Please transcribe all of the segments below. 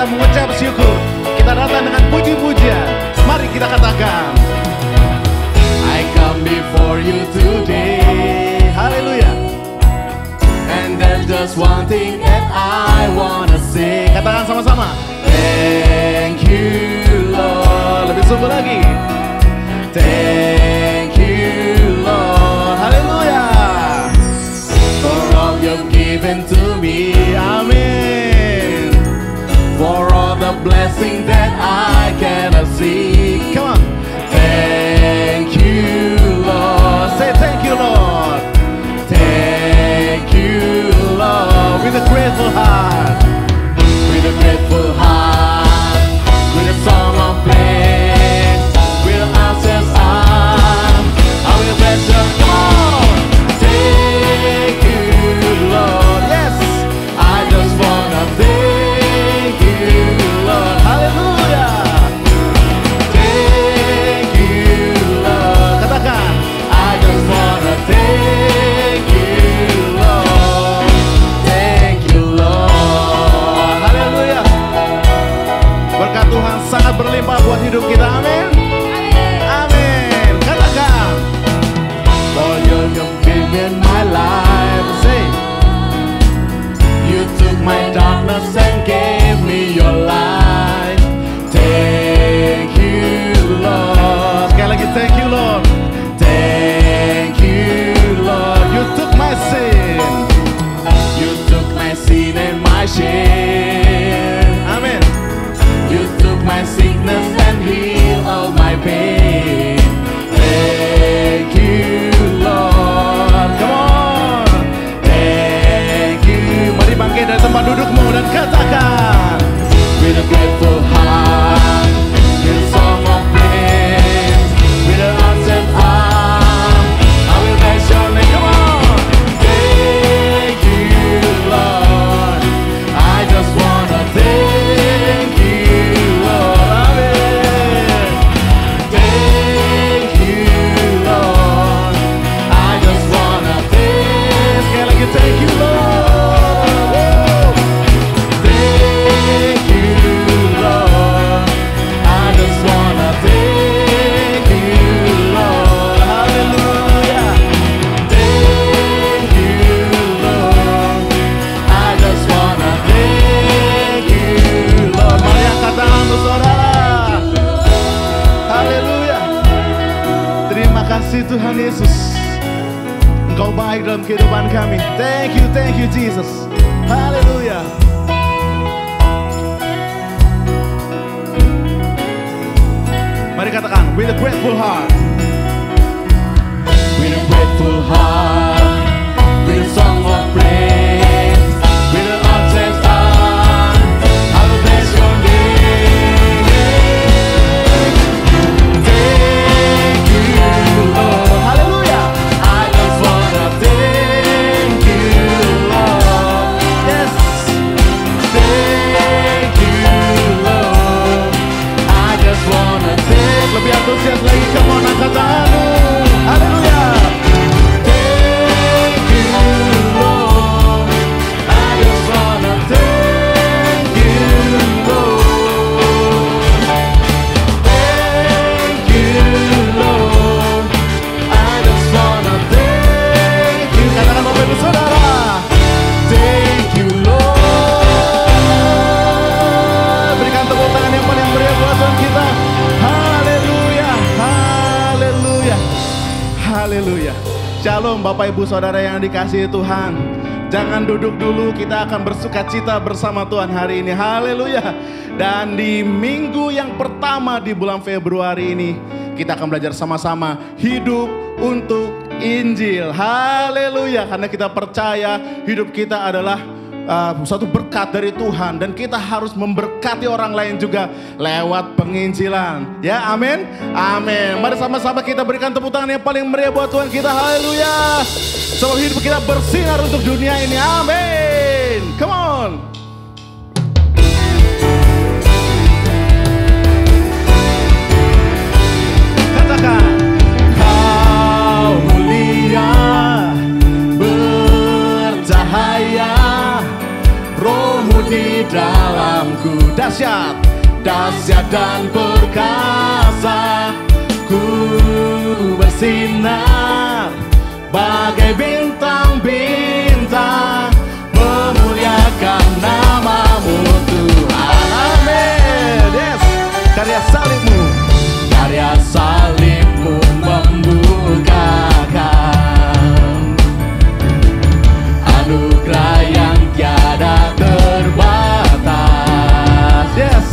kita mengucap syukur. Kita datang dengan puji-pujian. Mari kita katakan, I come before you today. Haleluya. And there's just one thing that I wanna say. Katakan sama-sama, thank you Lord. Lebih sungguh lagi, thank you Lord. Haleluya. For all you've given to me. Amin. For all the blessings that I cannot see. Come on. Thank you Lord. Say thank you Lord. Thank you Lord. With a grateful heart. With a grateful heart. With a song of praise. With an outstretched arm, I will bless you. Come on. Thank you Lord. Yes. I just wanna thank you Lord. Hallelujah. Thank you Lord. Katakan, I just wanna thank you Lord. Thank you Lord. Haleluya. Berkat Tuhan sangat berlimpah buat hidup kita. Amin. Amin. Katakan, for you've given my life. Say, you took my darkness and gave me your light. Thank you Lord. Sekali lagi, thank you Lord. Thank you Lord. You took my sin. You took my sin and my shame. Amen. You took my sickness and healed all my pain. Thank you Lord. Come on. Thank you. Mari bangkit dari tempat dudukmu dan katakan, with a grateful heart, with a song of praise, with an outstretched arm, I will bless your name. Come on. Thank you Lord. I just wanna thank you Lord. Amen. Thank you Lord. I just wanna thank. Sekali lagi, thank you Lord. Thank you Lord. I just wanna thank you Lord. Hallelujah. Thank you Lord. I just wanna thank you Lord. Mari angkat tanganmu saudara. Haleluya. Terima kasih Tuhan Yesus. Engkau baik dalam kehidupan kami. Thank you Jesus. Haleluya. Mari katakan, with a grateful heart. With a grateful heart. With a song of praise. With an outstretched arm, I will bless your name. Thank you Lord. Hallelujah. I just wanna thank you Lord. Yes. Thank you Lord. I just wanna thank. Lebih antusias lagi, come on, angkat tanganmu. Haleluya. Thank you Lord. I just wanna thank you Lord. Thank you Lord. I just wanna thank you. Katakan Bapak Ibu Saudara, thank you Lord. Berikan tepuk tangan yang paling meriah buat Tuhan kita. Haleluya. Haleluya. Haleluya. Shalom Bapak Ibu Saudara yang dikasihi Tuhan. Jangan duduk dulu, kita akan bersuka cita bersama Tuhan hari ini. Haleluya. Dan di minggu yang pertama di bulan Februari ini, kita akan belajar sama-sama hidup untuk Injil. Haleluya. Karena kita percaya hidup kita adalah suatu berkat dari Tuhan, dan kita harus memberkati orang lain juga lewat penginjilan. Ya, amin. Amin. Mari sama-sama kita berikan tepuk tangan yang paling meriah buat Tuhan kita. Haleluya. Sebab hidup kita bersinar untuk dunia ini. Amin. Come on. Katakan, Kau mulia, bercahaya, Rohmu di dalamku. Dahsyat, dahsyat dan perkasa, ku bersinar bagai bintang-bintang, memuliakan namamu Tuhan. Amin. Yes. Karya salibmu, karya salibmu membukakan anugerah yang tiada terbatas. Yes.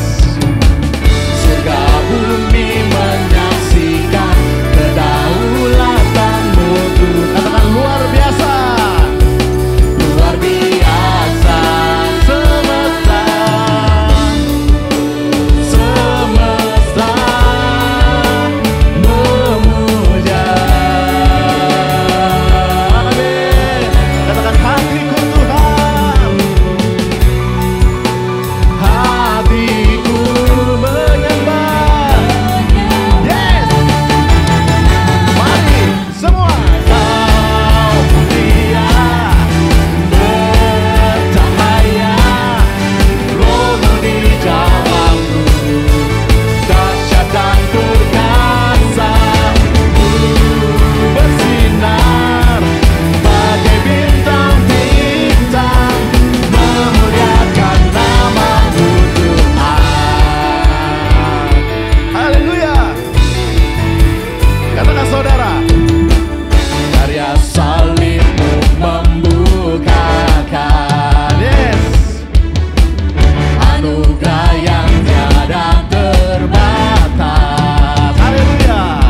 Surga bumi menyaksikan kedaulatanmu Tuhan. Katakan luar biasa, luar biasa. Semesta, semesta memuja. Amin. Katakan hatiku Tuhan, hatiku menyembah. Yes. Mari semua. Kau mulia, bercahaya, rohmu di dalamku, dahsyat dan perkasa, ku bersinar bagai bintang-bintang, memuliakan namamu Tuhan. Haleluya. Katakan saudara, karya salibmu membukakan, yes, anugerah yang tiada terbatas. Haleluya.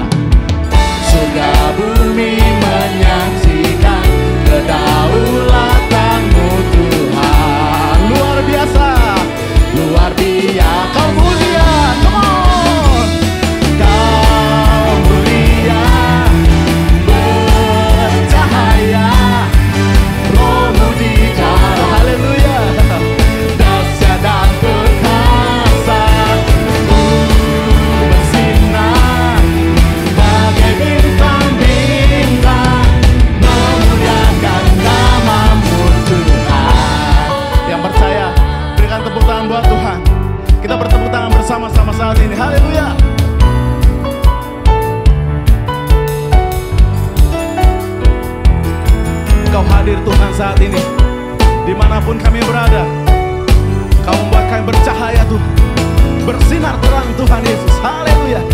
Surga bumi menyaksikan kedaulatanmu Tuhan. Luar biasa, luar biasa. Kau mulia, come on. Kau mulia, bercahaya, rohmu di dalam. Haleluya. Dahsyat dan perkasa, ku bersinar bagai bintang-bintang, memuliakan namamu Tuhan. Yang percaya, berikan tepuk tangan buat Tuhan. Kita bertepuk tangan bersama-sama saat ini. Haleluya. Kau hadir Tuhan saat ini, dimanapun kami berada. Kau membuat kami bercahaya Tuhan, bersinar terang Tuhan Yesus. Haleluya.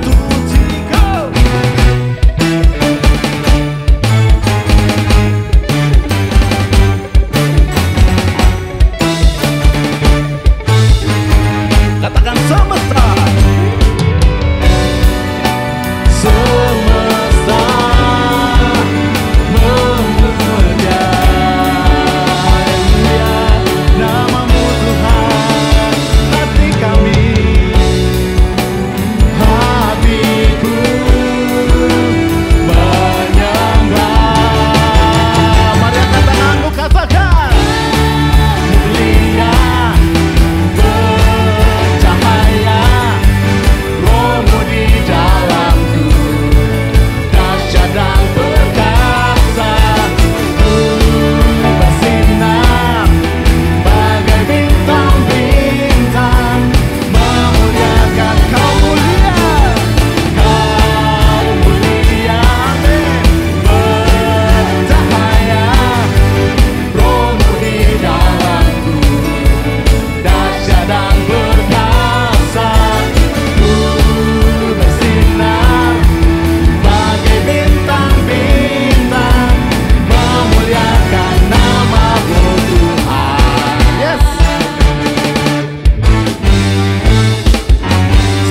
Memuji Kau. Katakan semesta, semesta memuja. Haleluya. Namamu Tuhan, hati kami, hatiku menyembah. Mari angkat tanganmu, katakan mulia, bercahaya, rohmu di dalamku, dahsyat dan perkasa, ku bersinar bagai bintang-bintang, memuliakan. Kau mulia, Kau mulia, amin. Bercahaya, rohmu di dalamku, dahsyat dan perkasa, ku bersinar bagai bintang-bintang, memuliakan namamu Tuhan. Yes.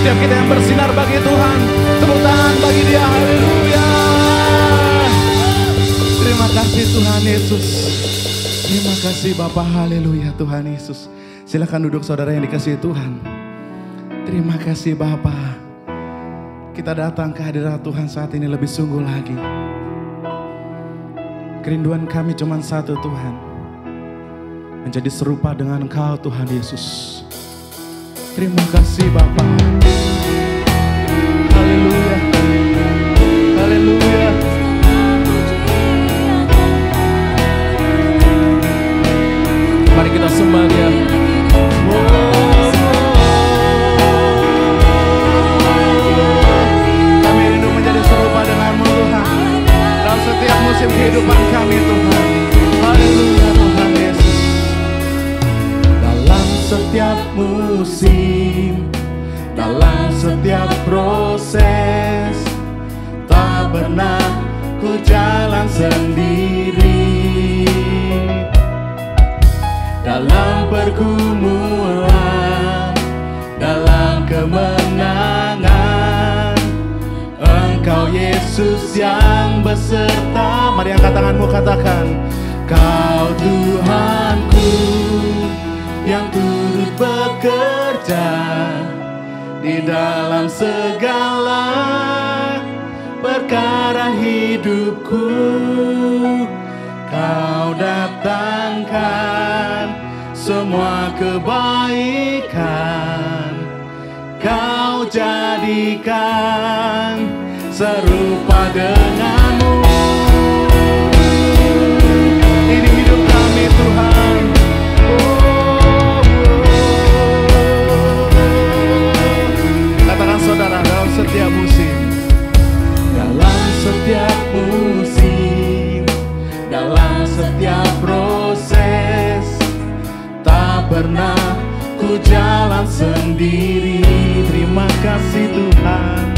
Setiap kita yang bersinar bagi Tuhan, tepuk tangan bagi Dia. Haleluya. Terima kasih Tuhan Yesus. Terima kasih Bapa. Haleluya Tuhan Yesus. Silakan duduk saudara yang dikasihi Tuhan. Terima kasih Bapa. Kita datang ke hadirat Tuhan saat ini lebih sungguh lagi. Kerinduan kami cuma satu Tuhan, menjadi serupa dengan Engkau Tuhan Yesus. Terima kasih Bapa. Haleluya. Haleluya. musim kehidupan kami Tuhan. Haleluya Tuhan Yesus. Dalam setiap musim, dalam setiap proses, tak pernah ku jalan sendiri. Dalam pergumulan, dalam kemenangan, Engkau Yesus yang beserta. Mari angkat tanganmu, katakan, Kau Tuhanku yang turut bekerja di dalam segala perkara hidupku. Kau datangkan semua kebaikan, Kau jadikan serupa denganmu. Ini hidup kami Tuhan. Katakan saudara, dalam setiap musim, dalam setiap musim, dalam setiap proses, tak pernah ku jalan sendiri. Terima kasih Tuhan.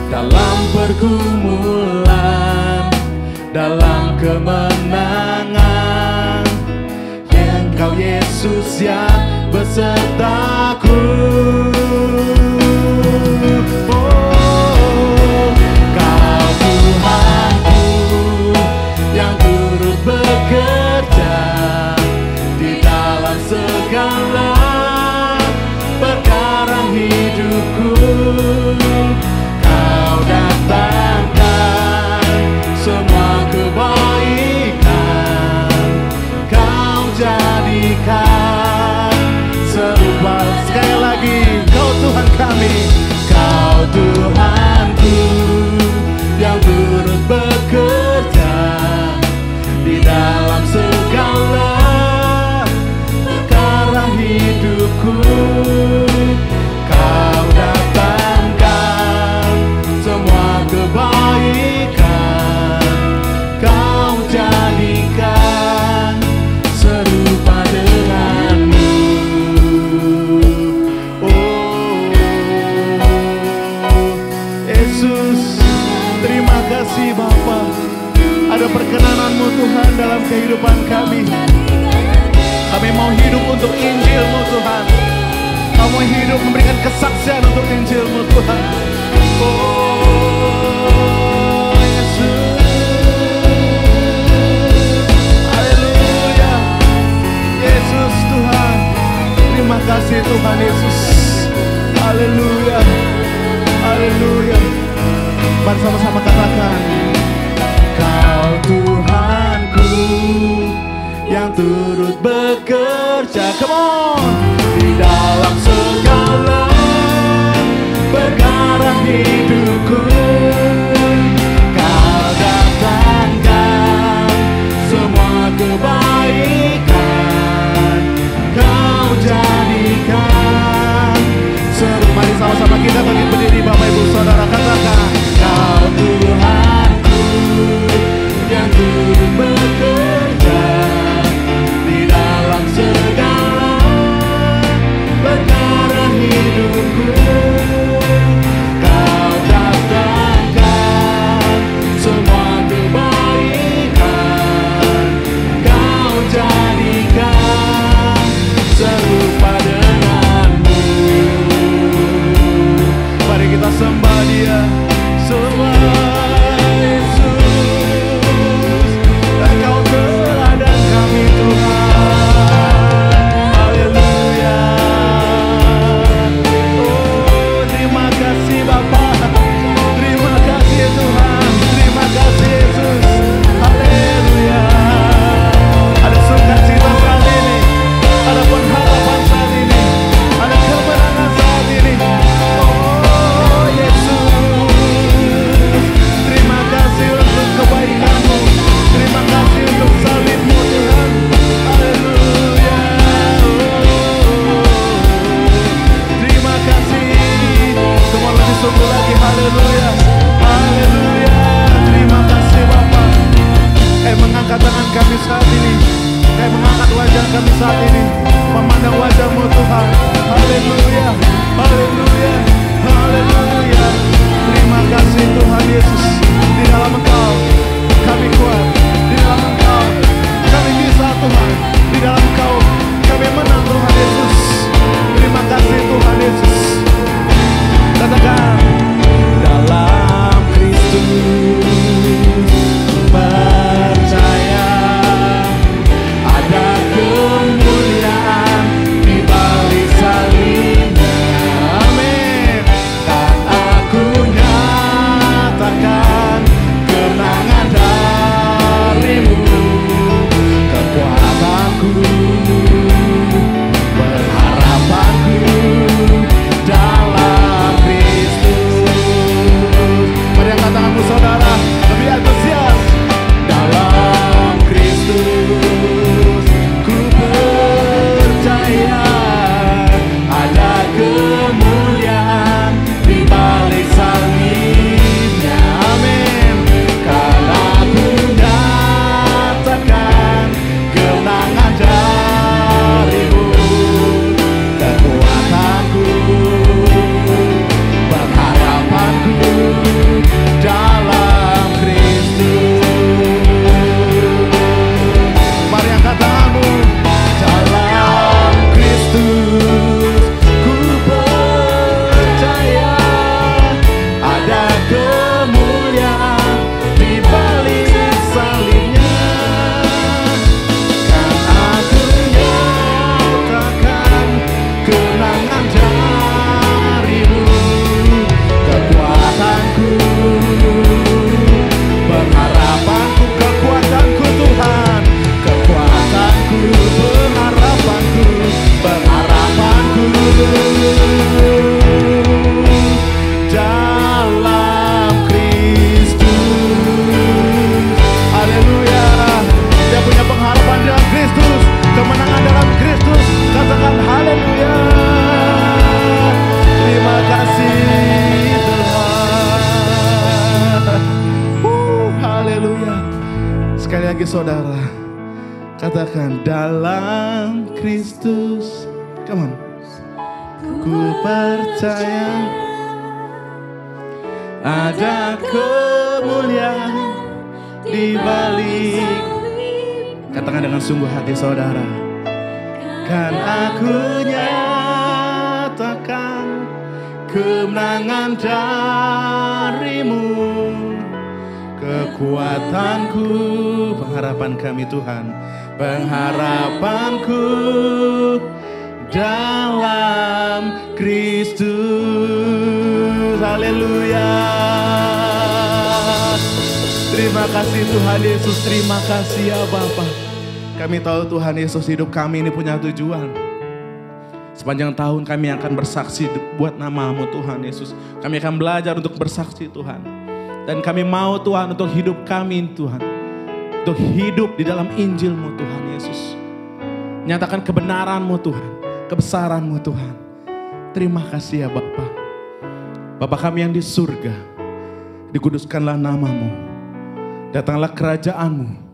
Dalam pergumulan, dalam kemenangan, Engkau Yesus yang besertaku. Oh, Kau Tuhanku yang turut bekerja di dalam segala perkara hidupku. Kau datangkan semua kebaikan, Kau jadikan serupa. Sekali lagi, Kau Tuhan kami, Kau Tuhanku yang turut bekerja di dalam segala perkara hidupku. Kau datangkan semua kebaikan, Kau jadikan serupa denganmu. Oh Yesus, terima kasih Bapa. Ada perkenanan-Mu Tuhan dalam kehidupan kami. Kami mau hidup untuk Injil-Mu Tuhan. Kami mau hidup memberikan kesaksian untuk Injil-Mu Tuhan. Oh Yesus, haleluya. Yesus Tuhan, terima kasih Tuhan Yesus. Haleluya, haleluya. Mari sama-sama katakan, Kau Tuhanku yang turut bekerja, come on, di dalam segala perkara hidupku. Kau datangkan semua kebaikan, Kau jadikan seru. Mari sama-sama kita berdiri Bapak Ibu Saudara, katakan, Kau Tuhanku yang turut bekerja di dalam segala kami saat ini memandang wajah-Mu Tuhan. Haleluya, haleluya, haleluya. Terima kasih Tuhan Yesus. Di dalam Engkau kami kuat, di dalam Engkau kami bisa Tuhan, di dalam Engkau kami menang Tuhan Yesus. Terima kasih Tuhan Yesus. Katakan, dalam Kristus percaya ada kemuliaan di balik salibnya. Amin. Dan aku nyatakan kemenangan dari-Mu, kekuatanku, pengharapanku dalam Kristus. Mari angkat tanganmu saudara, lebih antusias. Dalam Kristus ku percaya ada kemuliaan di balik salibnya. Amin. Karena ku nyatakan kemenangan dari-Mu, kekuatanku, pengharapanku dalam Kristus. Mari angkat tanganmu. Dalam Kristus ku percaya ada kemuliaan di balik salibnya. Kan aku nyatakan kemenangan dari-Mu, kekuatanku, pengharapanku, kekuatanku Tuhan, kekuatanku, pengharapanku, pengharapanku dalam Kristus. Haleluya. Dia punya pengharapan dalam Kristus, kemenangan dalam Kristus. Katakan haleluya. Terima kasih Tuhan. Haleluya. Sekali lagi saudara, katakan dalam Kristus. Come on. Ku percaya ada kemuliaan di balik. Katakan dengan sungguh hati saudara. Kan aku nyatakan kemenangan dari-Mu, kekuatanku, pengharapan kami Tuhan, pengharapanku dalam Kristus. Haleluya. Terima kasih Tuhan Yesus, terima kasih ya Bapa. Kami tahu Tuhan Yesus, hidup kami ini punya tujuan. Sepanjang tahun kami akan bersaksi buat nama-Mu Tuhan Yesus. Kami akan belajar untuk bersaksi Tuhan. Dan kami mau Tuhan untuk hidup kami Tuhan, untuk hidup di dalam Injil-Mu Tuhan Yesus. Nyatakan kebenaran-Mu Tuhan, kebesaran-Mu Tuhan. Terima kasih ya Bapa. Bapa kami yang di surga, dikuduskanlah nama-Mu. Datanglah kerajaan-Mu.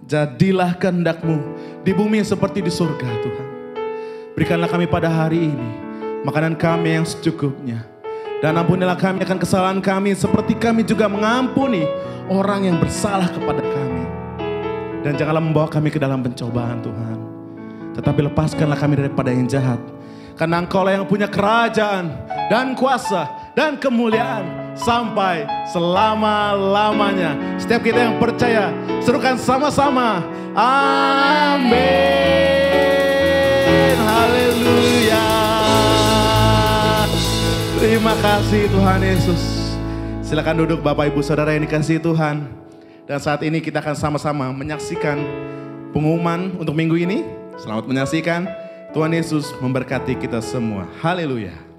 Jadilah kehendak-Mu di bumi seperti di surga Tuhan. Berikanlah kami pada hari ini makanan kami yang secukupnya. Dan ampunilah kami akan kesalahan kami seperti kami juga mengampuni orang yang bersalah kepada kami. Dan janganlah membawa kami ke dalam pencobaan Tuhan, tetapi lepaskanlah kami daripada yang jahat. Karena Engkau lah yang punya kerajaan dan kuasa dan kemuliaan sampai selama-lamanya. Setiap kita yang percaya, serukan sama-sama. Amin. Haleluya. Terima kasih Tuhan Yesus. Silakan duduk Bapak Ibu Saudara yang dikasihi Tuhan. Dan saat ini kita akan sama-sama menyaksikan pengumuman untuk minggu ini. Selamat menyaksikan. Tuhan Yesus memberkati kita semua. Haleluya.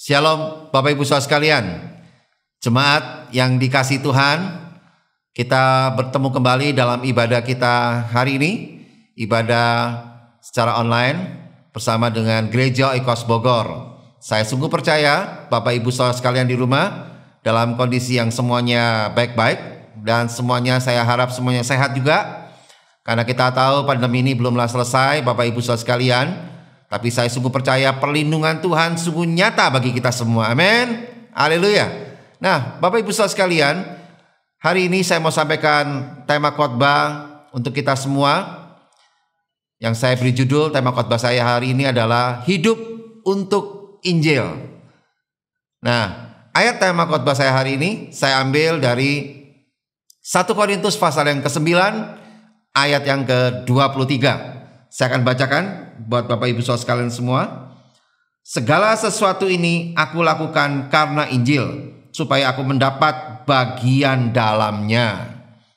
Shalom Bapak Ibu Saudara sekalian, jemaat yang dikasihi Tuhan, kita bertemu kembali dalam ibadah kita hari ini, ibadah secara online bersama dengan Gereja Oikos Bogor. Saya sungguh percaya Bapak Ibu Saudara sekalian di rumah dalam kondisi yang semuanya baik-baik, dan semuanya saya harap semuanya sehat juga, karena kita tahu pandemi ini belumlah selesai Bapak Ibu Saudara sekalian. Tapi saya sungguh percaya perlindungan Tuhan sungguh nyata bagi kita semua. Amin. Haleluya. Nah, Bapak Ibu Saudara sekalian, hari ini saya mau sampaikan tema khotbah untuk kita semua. Yang saya beri judul tema khotbah saya hari ini adalah Hidup untuk Injil. Nah, ayat tema khotbah saya hari ini saya ambil dari 1 Korintus pasal yang ke-9 ayat yang ke-23. Saya akan bacakan buat Bapak Ibu Saudara sekalian semua. Segala sesuatu ini aku lakukan karena Injil, supaya aku mendapat bagian dalamnya.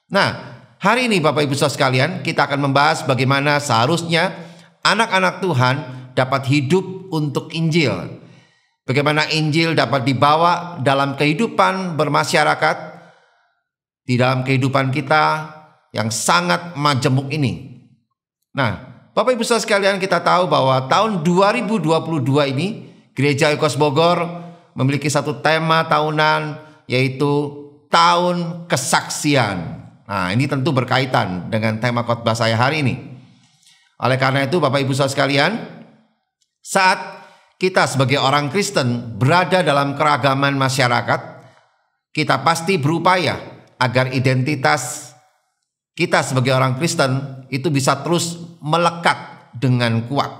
Nah, hari ini Bapak Ibu Saudara sekalian, kita akan membahas bagaimana seharusnya anak-anak Tuhan dapat hidup untuk Injil. Bagaimana Injil dapat dibawa dalam kehidupan bermasyarakat, di dalam kehidupan kita yang sangat majemuk ini. Nah, Bapak Ibu Saudara sekalian, kita tahu bahwa tahun 2022 ini Gereja Oikos Bogor memiliki satu tema tahunan, yaitu Tahun Kesaksian. Nah, ini tentu berkaitan dengan tema khotbah saya hari ini. Oleh karena itu Bapak Ibu Saudara sekalian, saat kita sebagai orang Kristen berada dalam keragaman masyarakat, kita pasti berupaya agar identitas kita sebagai orang Kristen itu bisa terus melekat dengan kuat.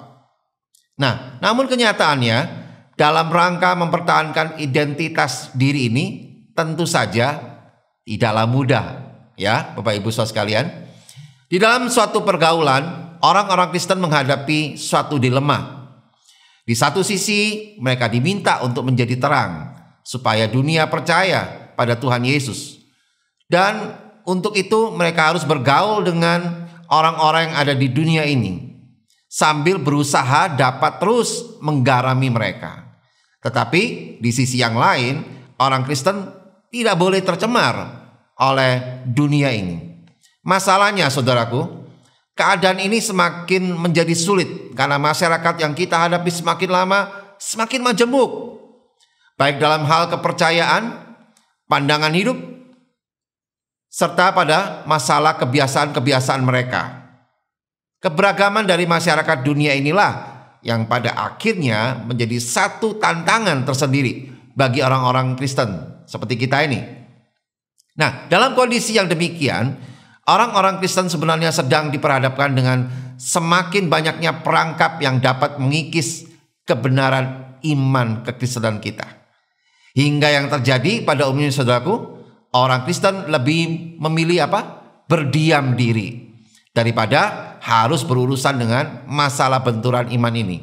Nah, namun kenyataannya dalam rangka mempertahankan identitas diri ini tentu saja tidaklah mudah, ya Bapak Ibu Saudara sekalian. Di dalam suatu pergaulan, orang-orang Kristen menghadapi suatu dilema. Di satu sisi mereka diminta untuk menjadi terang supaya dunia percaya pada Tuhan Yesus. Dan untuk itu mereka harus bergaul dengan orang-orang yang ada di dunia ini, sambil berusaha dapat terus menggarami mereka. Tetapi di sisi yang lain, orang Kristen tidak boleh tercemar oleh dunia ini. Masalahnya saudaraku, keadaan ini semakin menjadi sulit karena masyarakat yang kita hadapi semakin lama semakin majemuk, baik dalam hal kepercayaan, pandangan hidup, serta pada masalah kebiasaan-kebiasaan mereka. Keberagaman dari masyarakat dunia inilah yang pada akhirnya menjadi satu tantangan tersendiri bagi orang-orang Kristen seperti kita ini. Nah, dalam kondisi yang demikian, orang-orang Kristen sebenarnya sedang diperhadapkan dengan semakin banyaknya perangkap yang dapat mengikis kebenaran iman kekristenan kita. Hingga yang terjadi pada umumnya saudaraku, orang Kristen lebih memilih apa? Berdiam diri daripada harus berurusan dengan masalah benturan iman ini.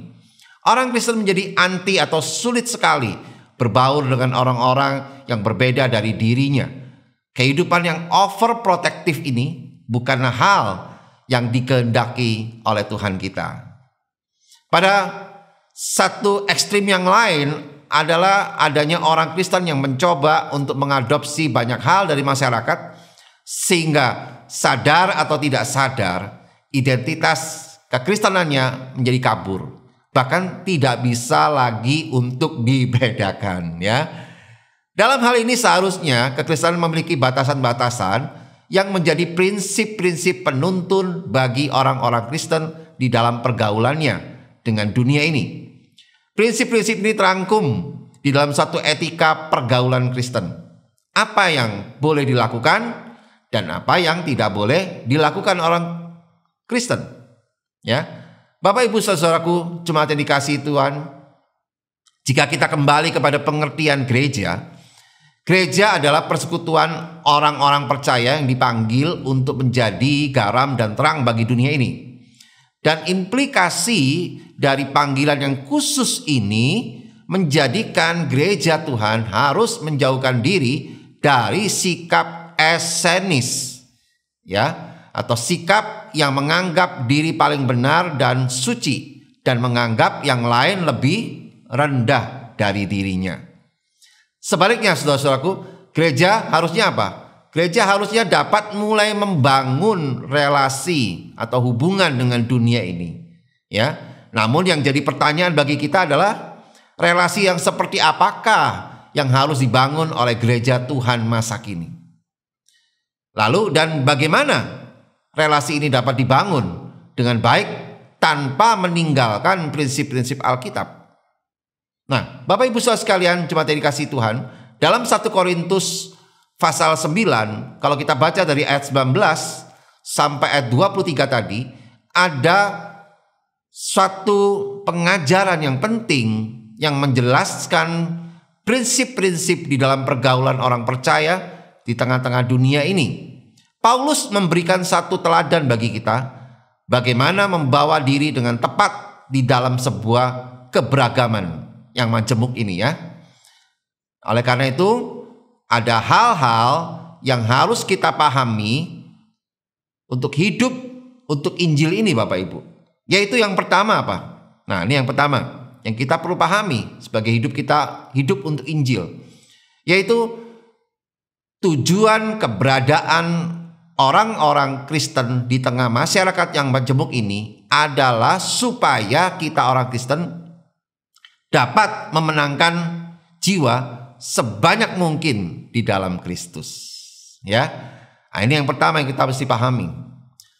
Orang Kristen menjadi anti atau sulit sekali berbaur dengan orang-orang yang berbeda dari dirinya. Kehidupan yang overprotective ini bukanlah hal yang dikehendaki oleh Tuhan kita. Pada satu ekstrim yang lain adalah adanya orang Kristen yang mencoba untuk mengadopsi banyak hal dari masyarakat, sehingga sadar atau tidak sadar identitas kekristenannya menjadi kabur, bahkan tidak bisa lagi untuk dibedakan, ya. Dalam hal ini seharusnya kekristenan memiliki batasan-batasan yang menjadi prinsip-prinsip penuntun bagi orang-orang Kristen di dalam pergaulannya dengan dunia ini. Prinsip-prinsip ini terangkum di dalam satu etika pergaulan Kristen. Apa yang boleh dilakukan dan apa yang tidak boleh dilakukan orang Kristen. Ya, Bapak Ibu saudaraku, jemaat yang dikasihi Tuhan, jika kita kembali kepada pengertian gereja, gereja adalah persekutuan orang-orang percaya yang dipanggil untuk menjadi garam dan terang bagi dunia ini. Dan implikasi dari panggilan yang khusus ini menjadikan gereja Tuhan harus menjauhkan diri dari sikap esenis, ya, atau sikap yang menganggap diri paling benar dan suci dan menganggap yang lain lebih rendah dari dirinya. Sebaliknya saudara-saudaraku, gereja harusnya apa? Gereja harusnya dapat mulai membangun relasi atau hubungan dengan dunia ini. Ya, namun yang jadi pertanyaan bagi kita adalah relasi yang seperti apakah yang harus dibangun oleh gereja Tuhan masa kini? Lalu dan bagaimana relasi ini dapat dibangun dengan baik tanpa meninggalkan prinsip-prinsip Alkitab? Nah, Bapak Ibu Saudara sekalian, jemaat yang dikasihi Tuhan, dalam 1 Korintus pasal 9, kalau kita baca dari ayat 19 sampai ayat 23 tadi, ada suatu pengajaran yang penting yang menjelaskan prinsip-prinsip di dalam pergaulan orang percaya di tengah-tengah dunia ini. Paulus memberikan satu teladan bagi kita bagaimana membawa diri dengan tepat di dalam sebuah keberagaman yang majemuk ini ya. Oleh karena itu ada hal-hal yang harus kita pahami untuk hidup untuk Injil ini Bapak Ibu. Yaitu yang pertama apa? Nah, ini yang pertama yang kita perlu pahami sebagai hidup untuk Injil, yaitu tujuan keberadaan orang-orang Kristen di tengah masyarakat yang majemuk ini adalah supaya kita orang Kristen dapat memenangkan jiwa sebanyak mungkin di dalam Kristus. Ya, nah, ini yang pertama yang kita mesti pahami.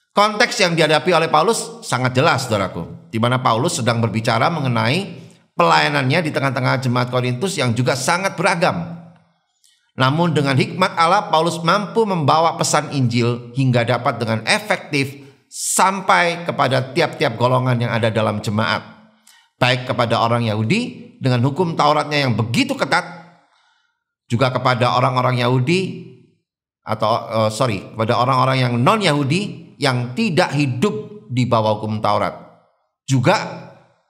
Konteks yang dihadapi oleh Paulus sangat jelas, saudaraku, di mana Paulus sedang berbicara mengenai pelayanannya di tengah-tengah jemaat Korintus yang juga sangat beragam. Namun dengan hikmat Allah, Paulus mampu membawa pesan Injil hingga dapat dengan efektif sampai kepada tiap-tiap golongan yang ada dalam jemaat. Baik kepada orang Yahudi dengan hukum Tauratnya yang begitu ketat, juga kepada orang-orang Yahudi kepada orang-orang yang non-Yahudi yang tidak hidup di bawah hukum Taurat. Juga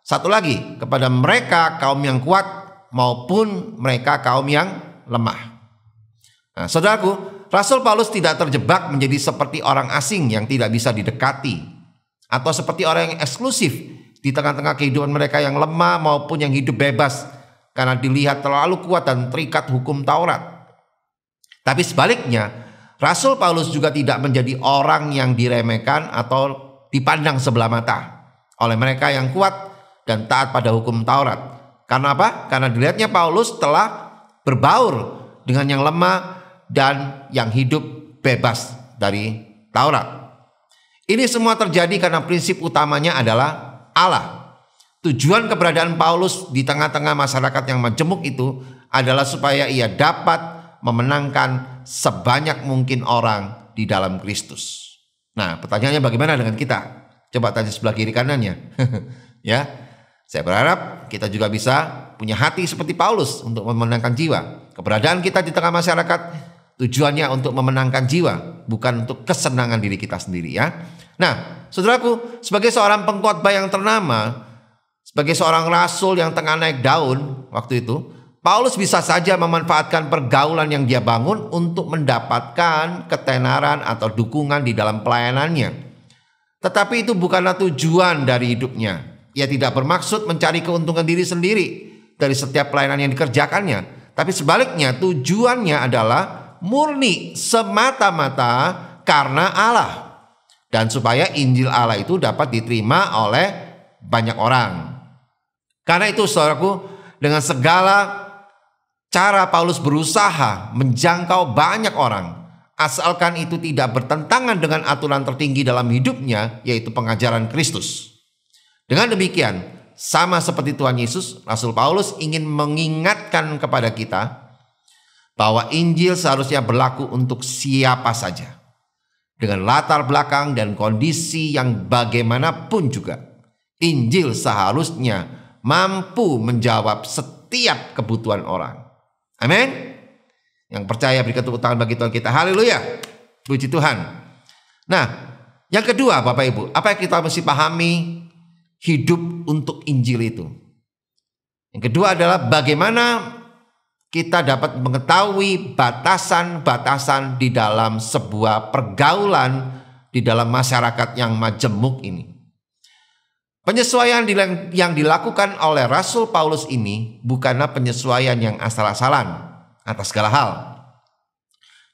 satu lagi, kepada mereka kaum yang kuat maupun mereka kaum yang lemah. Nah, saudaraku, Rasul Paulus tidak terjebak menjadi seperti orang asing yang tidak bisa didekati, atau seperti orang yang eksklusif di tengah-tengah kehidupan mereka yang lemah maupun yang hidup bebas karena dilihat terlalu kuat dan terikat hukum Taurat. Tapi sebaliknya, Rasul Paulus juga tidak menjadi orang yang diremehkan atau dipandang sebelah mata oleh mereka yang kuat dan taat pada hukum Taurat. Karena apa? Karena dilihatnya Paulus telah berbaur dengan yang lemah dan yang hidup bebas dari Taurat. Ini semua terjadi karena prinsip utamanya adalah Allah. Tujuan keberadaan Paulus di tengah-tengah masyarakat yang majemuk itu adalah supaya ia dapat memenangkan sebanyak mungkin orang di dalam Kristus. Nah, pertanyaannya bagaimana dengan kita? Coba tanya sebelah kiri kanannya. Ya, saya berharap kita juga bisa punya hati seperti Paulus untuk memenangkan jiwa. Keberadaan kita di tengah masyarakat tujuannya untuk memenangkan jiwa, bukan untuk kesenangan diri kita sendiri ya. Nah, saudaraku, sebagai seorang pengkhotbah yang ternama, sebagai seorang rasul yang tengah naik daun waktu itu, Paulus bisa saja memanfaatkan pergaulan yang dia bangun untuk mendapatkan ketenaran atau dukungan di dalam pelayanannya. Tetapi itu bukanlah tujuan dari hidupnya. Ia tidak bermaksud mencari keuntungan diri sendiri dari setiap pelayanan yang dikerjakannya. Tapi sebaliknya, tujuannya adalah murni semata-mata karena Allah. Dan supaya Injil Allah itu dapat diterima oleh banyak orang. Karena itu saudaraku, dengan segala cara Paulus berusaha menjangkau banyak orang, asalkan itu tidak bertentangan dengan aturan tertinggi dalam hidupnya, yaitu pengajaran Kristus. Dengan demikian, sama seperti Tuhan Yesus, Rasul Paulus ingin mengingatkan kepada kita bahwa Injil seharusnya berlaku untuk siapa saja, dengan latar belakang dan kondisi yang bagaimanapun juga. Injil seharusnya mampu menjawab setiap kebutuhan orang. Amin. Yang percaya berikan tepuk tangan bagi Tuhan kita. Haleluya. Puji Tuhan. Nah, yang kedua Bapak Ibu, apa yang kita mesti pahami hidup untuk Injil itu? Yang kedua adalah bagaimana kita dapat mengetahui batasan-batasan di dalam sebuah pergaulan di dalam masyarakat yang majemuk ini. Penyesuaian yang dilakukan oleh Rasul Paulus ini bukanlah penyesuaian yang asal-asalan atas segala hal.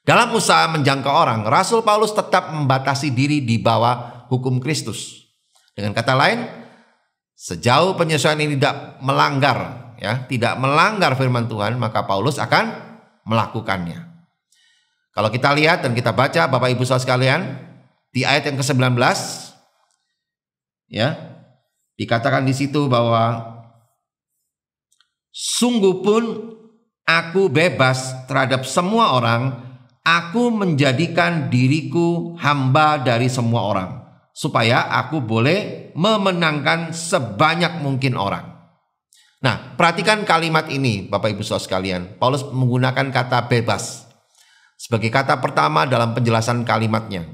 Dalam usaha menjangkau orang, Rasul Paulus tetap membatasi diri di bawah hukum Kristus. Dengan kata lain, sejauh penyesuaian ini tidak melanggar firman Tuhan, maka Paulus akan melakukannya. Kalau kita lihat dan kita baca Bapak Ibu Saudara sekalian, di ayat yang ke-19 dikatakan di situ bahwa sungguh pun aku bebas terhadap semua orang, aku menjadikan diriku hamba dari semua orang, supaya aku boleh memenangkan sebanyak mungkin orang. Nah, perhatikan kalimat ini Bapak Ibu Saudara sekalian. Paulus menggunakan kata bebas sebagai kata pertama dalam penjelasan kalimatnya.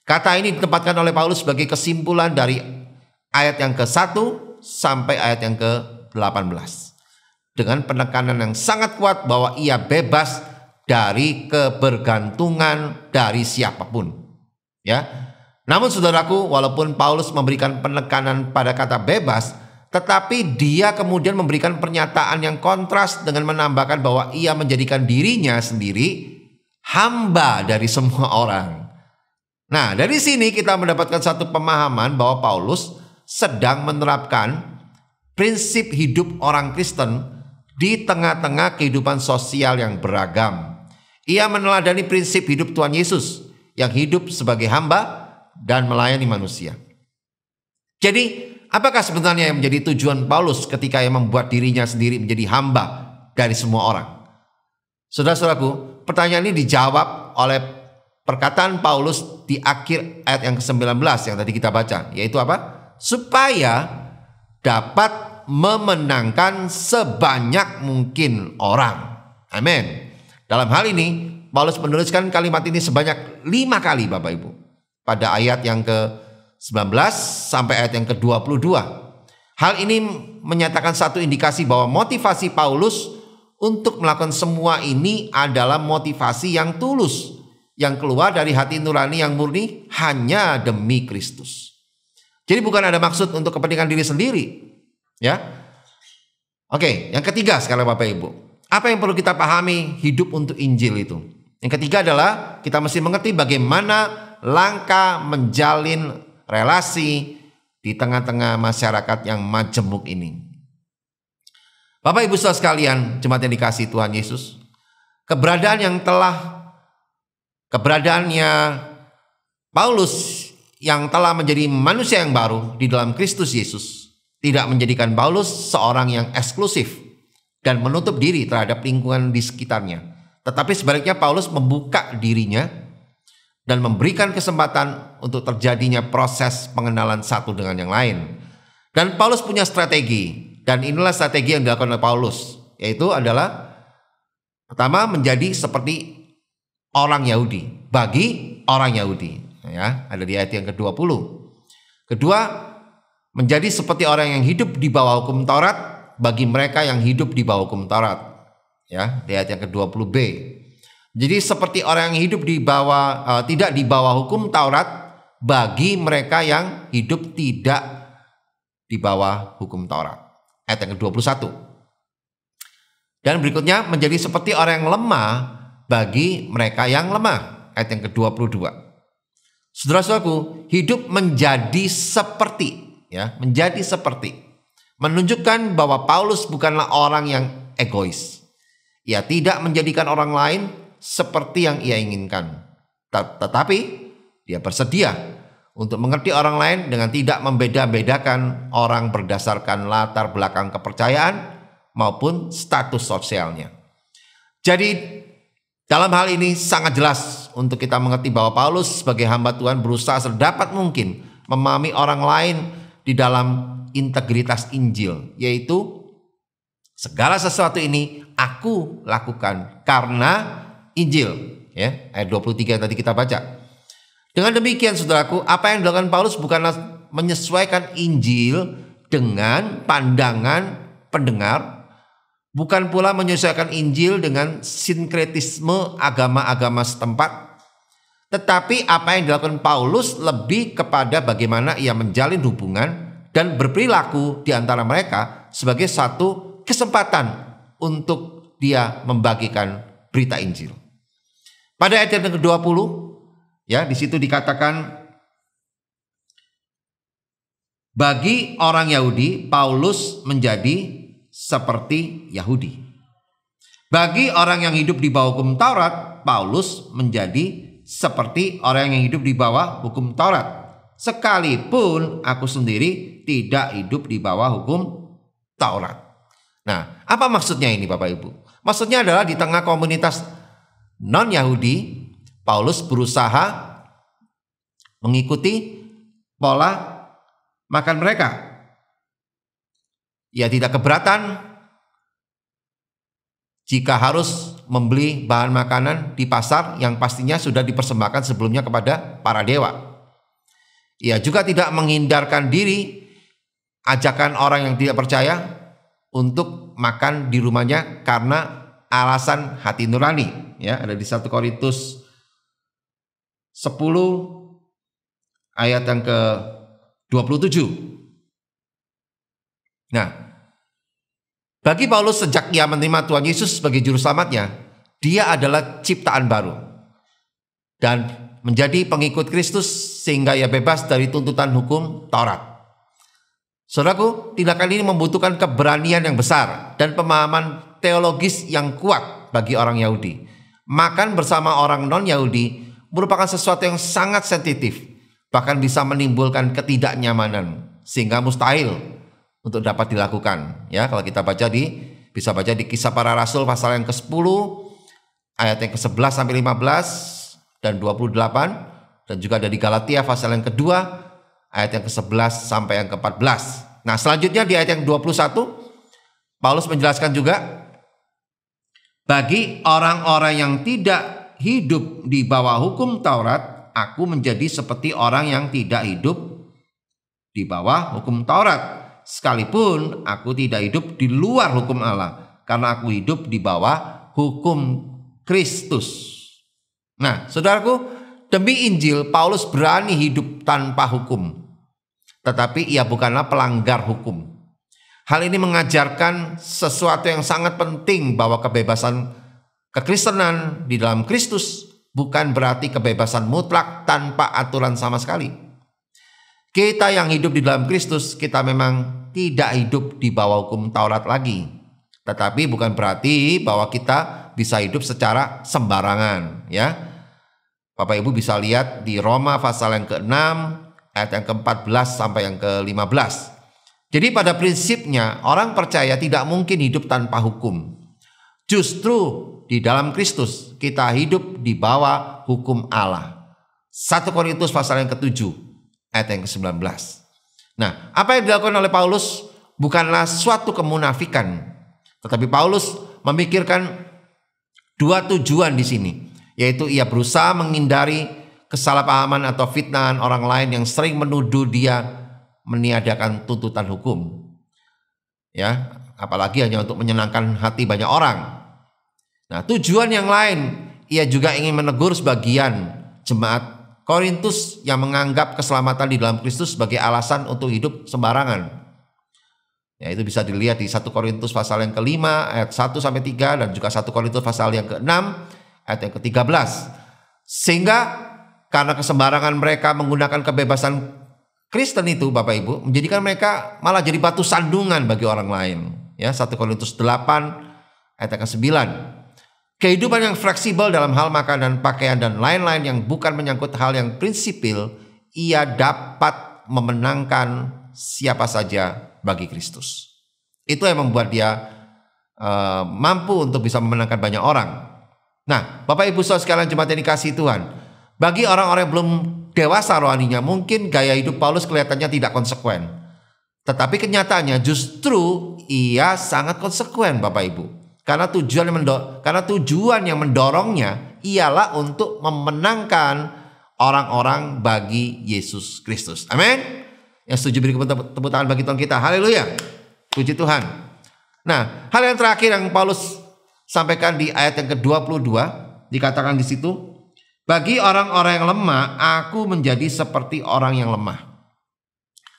Kata ini ditempatkan oleh Paulus sebagai kesimpulan dari ayat yang ke-1 sampai ayat yang ke-18. Dengan penekanan yang sangat kuat bahwa ia bebas dari kebergantungan dari siapapun. Namun saudaraku, walaupun Paulus memberikan penekanan pada kata bebas, tetapi dia kemudian memberikan pernyataan yang kontras dengan menambahkan bahwa ia menjadikan dirinya sendiri hamba dari semua orang. Nah, dari sini kita mendapatkan satu pemahaman bahwa Paulus sedang menerapkan prinsip hidup orang Kristen di tengah-tengah kehidupan sosial yang beragam. Ia meneladani prinsip hidup Tuhan Yesus yang hidup sebagai hamba dan melayani manusia. Jadi, apakah sebenarnya yang menjadi tujuan Paulus ketika ia membuat dirinya sendiri menjadi hamba dari semua orang? Saudara-saudaraku, pertanyaan ini dijawab oleh perkataan Paulus di akhir ayat yang ke-19 yang tadi kita baca, yaitu apa? Supaya dapat memenangkan sebanyak mungkin orang. Amin. Dalam hal ini, Paulus menuliskan kalimat ini sebanyak 5 kali Bapak Ibu. Pada ayat yang ke-19 sampai ayat yang ke-22. Hal ini menyatakan satu indikasi bahwa motivasi Paulus untuk melakukan semua ini adalah motivasi yang tulus, yang keluar dari hati nurani yang murni hanya demi Kristus. Jadi bukan ada maksud untuk kepentingan diri sendiri. Oke, yang ketiga sekarang Bapak Ibu. Apa yang perlu kita pahami hidup untuk Injil itu? Yang ketiga adalah kita mesti mengerti bagaimana langkah menjalin relasi di tengah-tengah masyarakat yang majemuk ini. Bapak Ibu Saudara sekalian, jemaat yang dikasihi Tuhan Yesus, keberadaannya Paulus yang telah menjadi manusia yang baru di dalam Kristus Yesus tidak menjadikan Paulus seorang yang eksklusif dan menutup diri terhadap lingkungan di sekitarnya. Tetapi sebaliknya Paulus membuka dirinya dan memberikan kesempatan untuk terjadinya proses pengenalan satu dengan yang lain. Dan Paulus punya strategi. Dan inilah strategi yang dilakukan oleh Paulus, yaitu adalah pertama menjadi seperti orang Yahudi, bagi orang Yahudi, ada di ayat yang ke-20. Kedua, menjadi seperti orang yang hidup di bawah hukum Taurat bagi mereka yang hidup di bawah hukum Taurat, di ayat yang ke-20b. Jadi seperti orang yang hidup di bawah tidak di bawah hukum Taurat bagi mereka yang hidup tidak di bawah hukum Taurat. Ayat yang ke-21. Dan berikutnya menjadi seperti orang yang lemah bagi mereka yang lemah. Ayat yang ke-22. Saudara-saudaraku, hidup menjadi seperti, menunjukkan bahwa Paulus bukanlah orang yang egois. Ia tidak menjadikan orang lain seperti yang ia inginkan. Tetapi dia bersedia untuk mengerti orang lain dengan tidak membeda-bedakan orang berdasarkan latar belakang kepercayaan maupun status sosialnya. Jadi dalam hal ini sangat jelas untuk kita mengerti bahwa Paulus sebagai hamba Tuhan berusaha sedapat mungkin memahami orang lain di dalam integritas Injil, yaitu segala sesuatu ini aku lakukan karena Injil. Ayat 23 yang tadi kita baca. Dengan demikian saudaraku, apa yang dilakukan Paulus bukanlah menyesuaikan Injil dengan pandangan pendengar, bukan pula menyesuaikan Injil dengan sinkretisme agama-agama setempat, tetapi apa yang dilakukan Paulus lebih kepada bagaimana ia menjalin hubungan dan berperilaku di antara mereka sebagai satu kesempatan untuk dia membagikan berita Injil. Pada ayat yang ke-20, ya, di situ dikatakan, bagi orang Yahudi, Paulus menjadi seperti Yahudi. Bagi orang yang hidup di bawah hukum Taurat, Paulus menjadi seperti orang yang hidup di bawah hukum Taurat. Sekalipun aku sendiri tidak hidup di bawah hukum Taurat. Nah, apa maksudnya ini Bapak Ibu? Maksudnya adalah di tengah komunitas non-Yahudi, Paulus berusaha mengikuti pola makan mereka. Ia tidak keberatan jika harus membeli bahan makanan di pasar yang pastinya sudah dipersembahkan sebelumnya kepada para dewa. Ia juga tidak menghindarkan diri ajakan orang yang tidak percaya untuk makan di rumahnya karena alasan hati nurani. Ya, ada di 1 Korintus 10 ayat yang ke-27. Nah, bagi Paulus sejak ia menerima Tuhan Yesus sebagai juru selamatnya, dia adalah ciptaan baru dan menjadi pengikut Kristus sehingga ia bebas dari tuntutan hukum Taurat. Saudaraku, tindakan ini membutuhkan keberanian yang besar dan pemahaman teologis yang kuat bagi orang Yahudi. Makan bersama orang non-Yahudi merupakan sesuatu yang sangat sensitif, bahkan bisa menimbulkan ketidaknyamanan sehingga mustahil untuk dapat dilakukan. Ya, kalau kita bisa baca di Kisah Para Rasul pasal yang ke-10 ayat yang ke-11 sampai 15 dan 28, dan juga ada di Galatia pasal yang kedua ayat yang ke-11 sampai yang ke-14. Nah, selanjutnya di ayat yang 21 Paulus menjelaskan juga, bagi orang-orang yang tidak hidup di bawah hukum Taurat, aku menjadi seperti orang yang tidak hidup di bawah hukum Taurat, sekalipun aku tidak hidup di luar hukum Allah, karena aku hidup di bawah hukum Kristus. Nah, saudaraku, demi Injil, Paulus berani hidup tanpa hukum. Tetapi ia bukanlah pelanggar hukum. Hal ini mengajarkan sesuatu yang sangat penting, bahwa kebebasan kekristenan di dalam Kristus bukan berarti kebebasan mutlak tanpa aturan sama sekali. Kita yang hidup di dalam Kristus, kita memang tidak hidup di bawah hukum Taurat lagi. Tetapi bukan berarti bahwa kita bisa hidup secara sembarangan, ya. Bapak Ibu bisa lihat di Roma pasal yang ke-6 ayat yang ke-14 sampai yang ke-15. Jadi pada prinsipnya orang percaya tidak mungkin hidup tanpa hukum. Justru di dalam Kristus kita hidup di bawah hukum Allah. 1 Korintus pasal yang ke-7 ayat yang ke-19. Nah, apa yang dilakukan oleh Paulus bukanlah suatu kemunafikan, tetapi Paulus memikirkan dua tujuan di sini, yaitu ia berusaha menghindari kesalahpahaman atau fitnahan orang lain yang sering menuduh dia meniadakan tuntutan hukum. Ya, apalagi hanya untuk menyenangkan hati banyak orang. Nah, tujuan yang lain, ia juga ingin menegur sebagian jemaat Korintus yang menganggap keselamatan di dalam Kristus sebagai alasan untuk hidup sembarangan. Ya, itu bisa dilihat di 1 Korintus pasal yang ke-5 ayat 1 sampai 3 dan juga 1 Korintus pasal yang ke-6 ayat yang ke-13. Sehingga karena kesembarangan mereka menggunakan kebebasan Kristen itu, Bapak Ibu, menjadikan mereka malah jadi batu sandungan bagi orang lain. Ya, 1 Korintus 8 ayat yang ke-9. Kehidupan yang fleksibel dalam hal makanan, pakaian, dan lain-lain yang bukan menyangkut hal yang prinsipil, ia dapat memenangkan siapa saja bagi Kristus. Itu yang membuat dia mampu untuk bisa memenangkan banyak orang. Nah, Bapak Ibu saudara sekalian jemaat yang dikasihi Tuhan, bagi orang-orang yang belum dewasa rohaninya, mungkin gaya hidup Paulus kelihatannya tidak konsekuen. Tetapi kenyataannya justru ia sangat konsekuen, Bapak Ibu. Karena tujuan yang mendorongnya ialah untuk memenangkan orang-orang bagi Yesus Kristus. Amin. Yang setuju beri tepuk tangan bagi Tuhan kita. Haleluya. Puji Tuhan. Nah, hal yang terakhir yang Paulus sampaikan di ayat yang ke-22, dikatakan di situ, bagi orang-orang yang lemah, aku menjadi seperti orang yang lemah.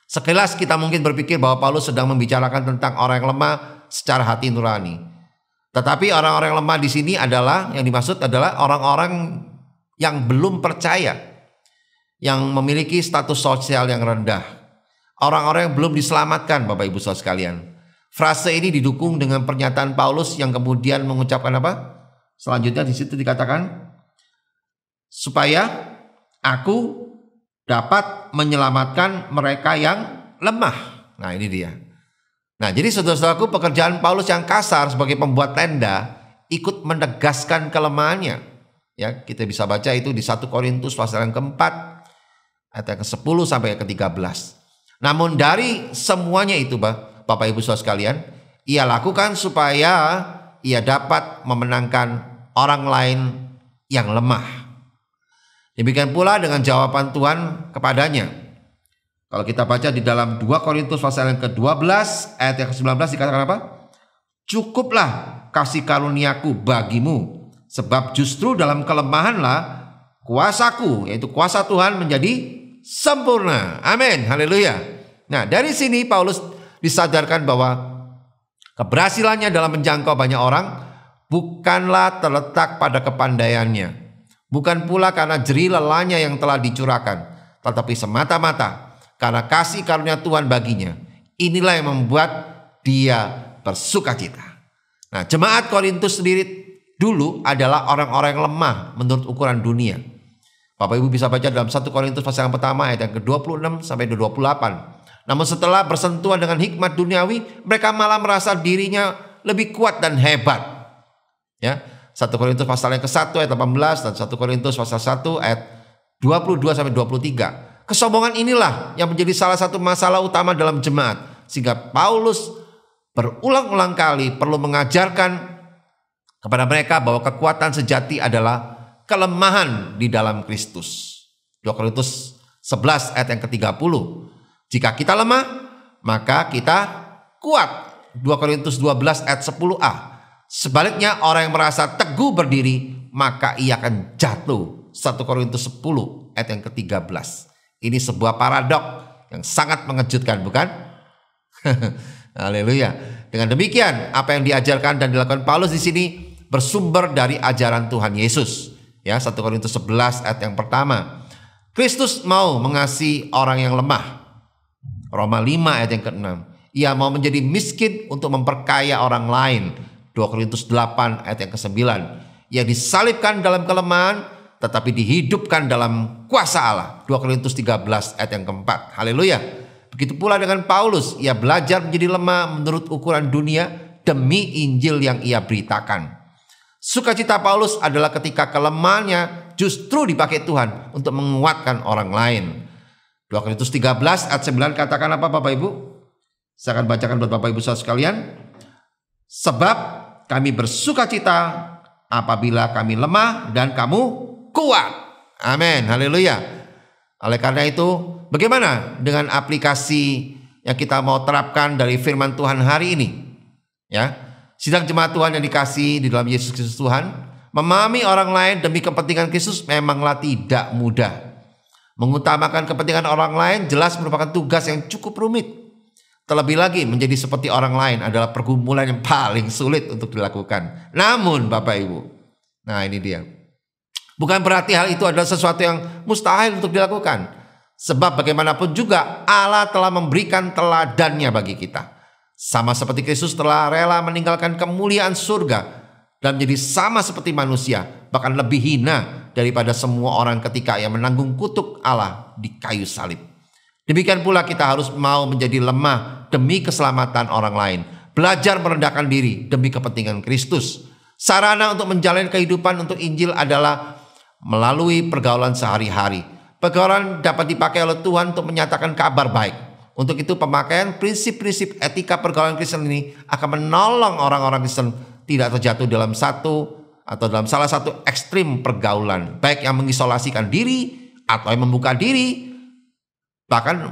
Sekilas kita mungkin berpikir bahwa Paulus sedang membicarakan tentang orang yang lemah secara hati nurani. Tetapi orang-orang yang lemah di sini adalah, yang dimaksud adalah orang-orang yang belum percaya, yang memiliki status sosial yang rendah, orang-orang yang belum diselamatkan, Bapak Ibu Saudara sekalian. Frase ini didukung dengan pernyataan Paulus yang kemudian mengucapkan apa? Selanjutnya di situ dikatakan, supaya aku dapat menyelamatkan mereka yang lemah. Nah, ini dia. Nah, jadi saudara-saudaraku, pekerjaan Paulus yang kasar sebagai pembuat tenda ikut menegaskan kelemahannya. Ya, kita bisa baca itu di 1 Korintus pasal yang keempat, ayat yang ke-10 sampai yang ke-13. Namun dari semuanya itu, Bapak Ibu Saudara sekalian, ia lakukan supaya ia dapat memenangkan orang lain yang lemah. Demikian pula dengan jawaban Tuhan kepadanya. Kalau kita baca di dalam 2 Korintus pasal yang ke-12 ayat yang ke-19 dikatakan apa? Cukuplah kasih karuniaku bagimu, sebab justru dalam kelemahanlah kuasaku, yaitu kuasa Tuhan, menjadi sempurna. Amin, haleluya. Nah, dari sini Paulus disadarkan bahwa keberhasilannya dalam menjangkau banyak orang bukanlah terletak pada kepandaiannya, bukan pula karena jerih lelahnya yang telah dicurahkan, tetapi semata-mata karena kasih karunia Tuhan baginya. Inilah yang membuat dia bersukacita. Nah, jemaat Korintus sendiri dulu adalah orang-orang yang lemah menurut ukuran dunia. Bapak Ibu bisa baca dalam 1 Korintus pasal yang pertama ayat yang ke-26 sampai 28. Namun setelah bersentuhan dengan hikmat duniawi, mereka malah merasa dirinya lebih kuat dan hebat. Ya, 1 Korintus pasal yang ke-1 ayat 18 dan 1 Korintus pasal 1 ayat 22 sampai 23. Kesombongan inilah yang menjadi salah satu masalah utama dalam jemaat, sehingga Paulus berulang-ulang kali perlu mengajarkan kepada mereka bahwa kekuatan sejati adalah kelemahan di dalam Kristus. 2 Korintus 11 ayat yang ke-30. Jika kita lemah, maka kita kuat. 2 Korintus 12 ayat 10a. Sebaliknya orang yang merasa teguh berdiri, maka ia akan jatuh. 1 Korintus 10 ayat yang ke-13. Ini sebuah paradok yang sangat mengejutkan, bukan? Haleluya. Dengan demikian, apa yang diajarkan dan dilakukan Paulus di sini bersumber dari ajaran Tuhan Yesus. Ya, 1 Korintus 11 ayat yang pertama. Kristus mau mengasihi orang yang lemah. Roma 5 ayat yang ke-6. Ia mau menjadi miskin untuk memperkaya orang lain. 2 Korintus 8 ayat yang ke-9. Ia disalibkan dalam kelemahan, tetapi dihidupkan dalam kuasa Allah. 2 Korintus 13 ayat yang keempat. Haleluya. Begitu pula dengan Paulus. Ia belajar menjadi lemah menurut ukuran dunia demi Injil yang ia beritakan. Sukacita Paulus adalah ketika kelemahannya justru dipakai Tuhan untuk menguatkan orang lain. 2 Korintus 13 ayat 9 katakan apa Bapak Ibu? Saya akan bacakan buat Bapak Ibu saudara sekalian. Sebab kami bersukacita apabila kami lemah dan kamu kuat. Amin, haleluya. Oleh karena itu, bagaimana dengan aplikasi yang kita mau terapkan dari firman Tuhan hari ini? Ya, sidang jemaat Tuhan yang dikasihi di dalam Yesus Kristus Tuhan, memahami orang lain demi kepentingan Kristus memanglah tidak mudah. Mengutamakan kepentingan orang lain jelas merupakan tugas yang cukup rumit. Terlebih lagi menjadi seperti orang lain adalah pergumulan yang paling sulit untuk dilakukan. Namun Bapak Ibu, nah ini dia. Bukan berarti hal itu adalah sesuatu yang mustahil untuk dilakukan. Sebab bagaimanapun juga Allah telah memberikan teladannya bagi kita. Sama seperti Kristus telah rela meninggalkan kemuliaan surga dan menjadi sama seperti manusia, bahkan lebih hina daripada semua orang ketika ia menanggung kutuk Allah di kayu salib. Demikian pula kita harus mau menjadi lemah demi keselamatan orang lain. Belajar merendahkan diri demi kepentingan Kristus. Sarana untuk menjalani kehidupan untuk Injil adalah melalui pergaulan sehari-hari. Pergaulan dapat dipakai oleh Tuhan untuk menyatakan kabar baik. Untuk itu pemakaian prinsip-prinsip etika pergaulan Kristen ini akan menolong orang-orang Kristen tidak terjatuh dalam salah satu ekstrim pergaulan, baik yang mengisolasikan diri atau yang membuka diri, bahkan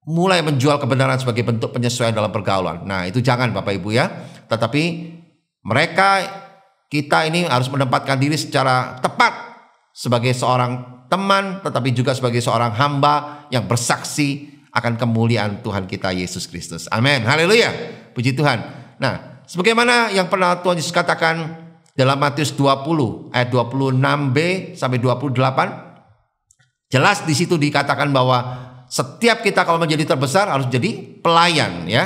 mulai menjual kebenaran sebagai bentuk penyesuaian dalam pergaulan. Nah, itu jangan Bapak Ibu ya. Tetapi kita ini harus menempatkan diri secara tepat sebagai seorang teman, tetapi juga sebagai seorang hamba yang bersaksi akan kemuliaan Tuhan kita Yesus Kristus. Amin. Haleluya. Puji Tuhan. Nah, sebagaimana yang pernah Tuhan Yesus katakan dalam Matius 20 ayat 26b sampai 28, jelas di situ dikatakan bahwa setiap kita kalau menjadi terbesar harus jadi pelayan, ya.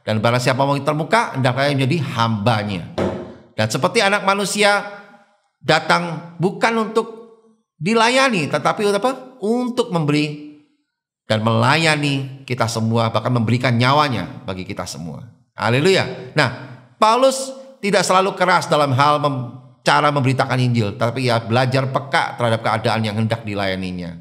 Dan barang siapa mau termuka, hendaklah menjadi hambanya. Dan seperti anak manusia datang bukan untuk dilayani, tetapi untuk apa? Untuk memberi dan melayani kita semua, bahkan memberikan nyawanya bagi kita semua. Haleluya. Nah, Paulus tidak selalu keras dalam hal cara memberitakan Injil, tapi ia belajar peka terhadap keadaan yang hendak dilayaninya,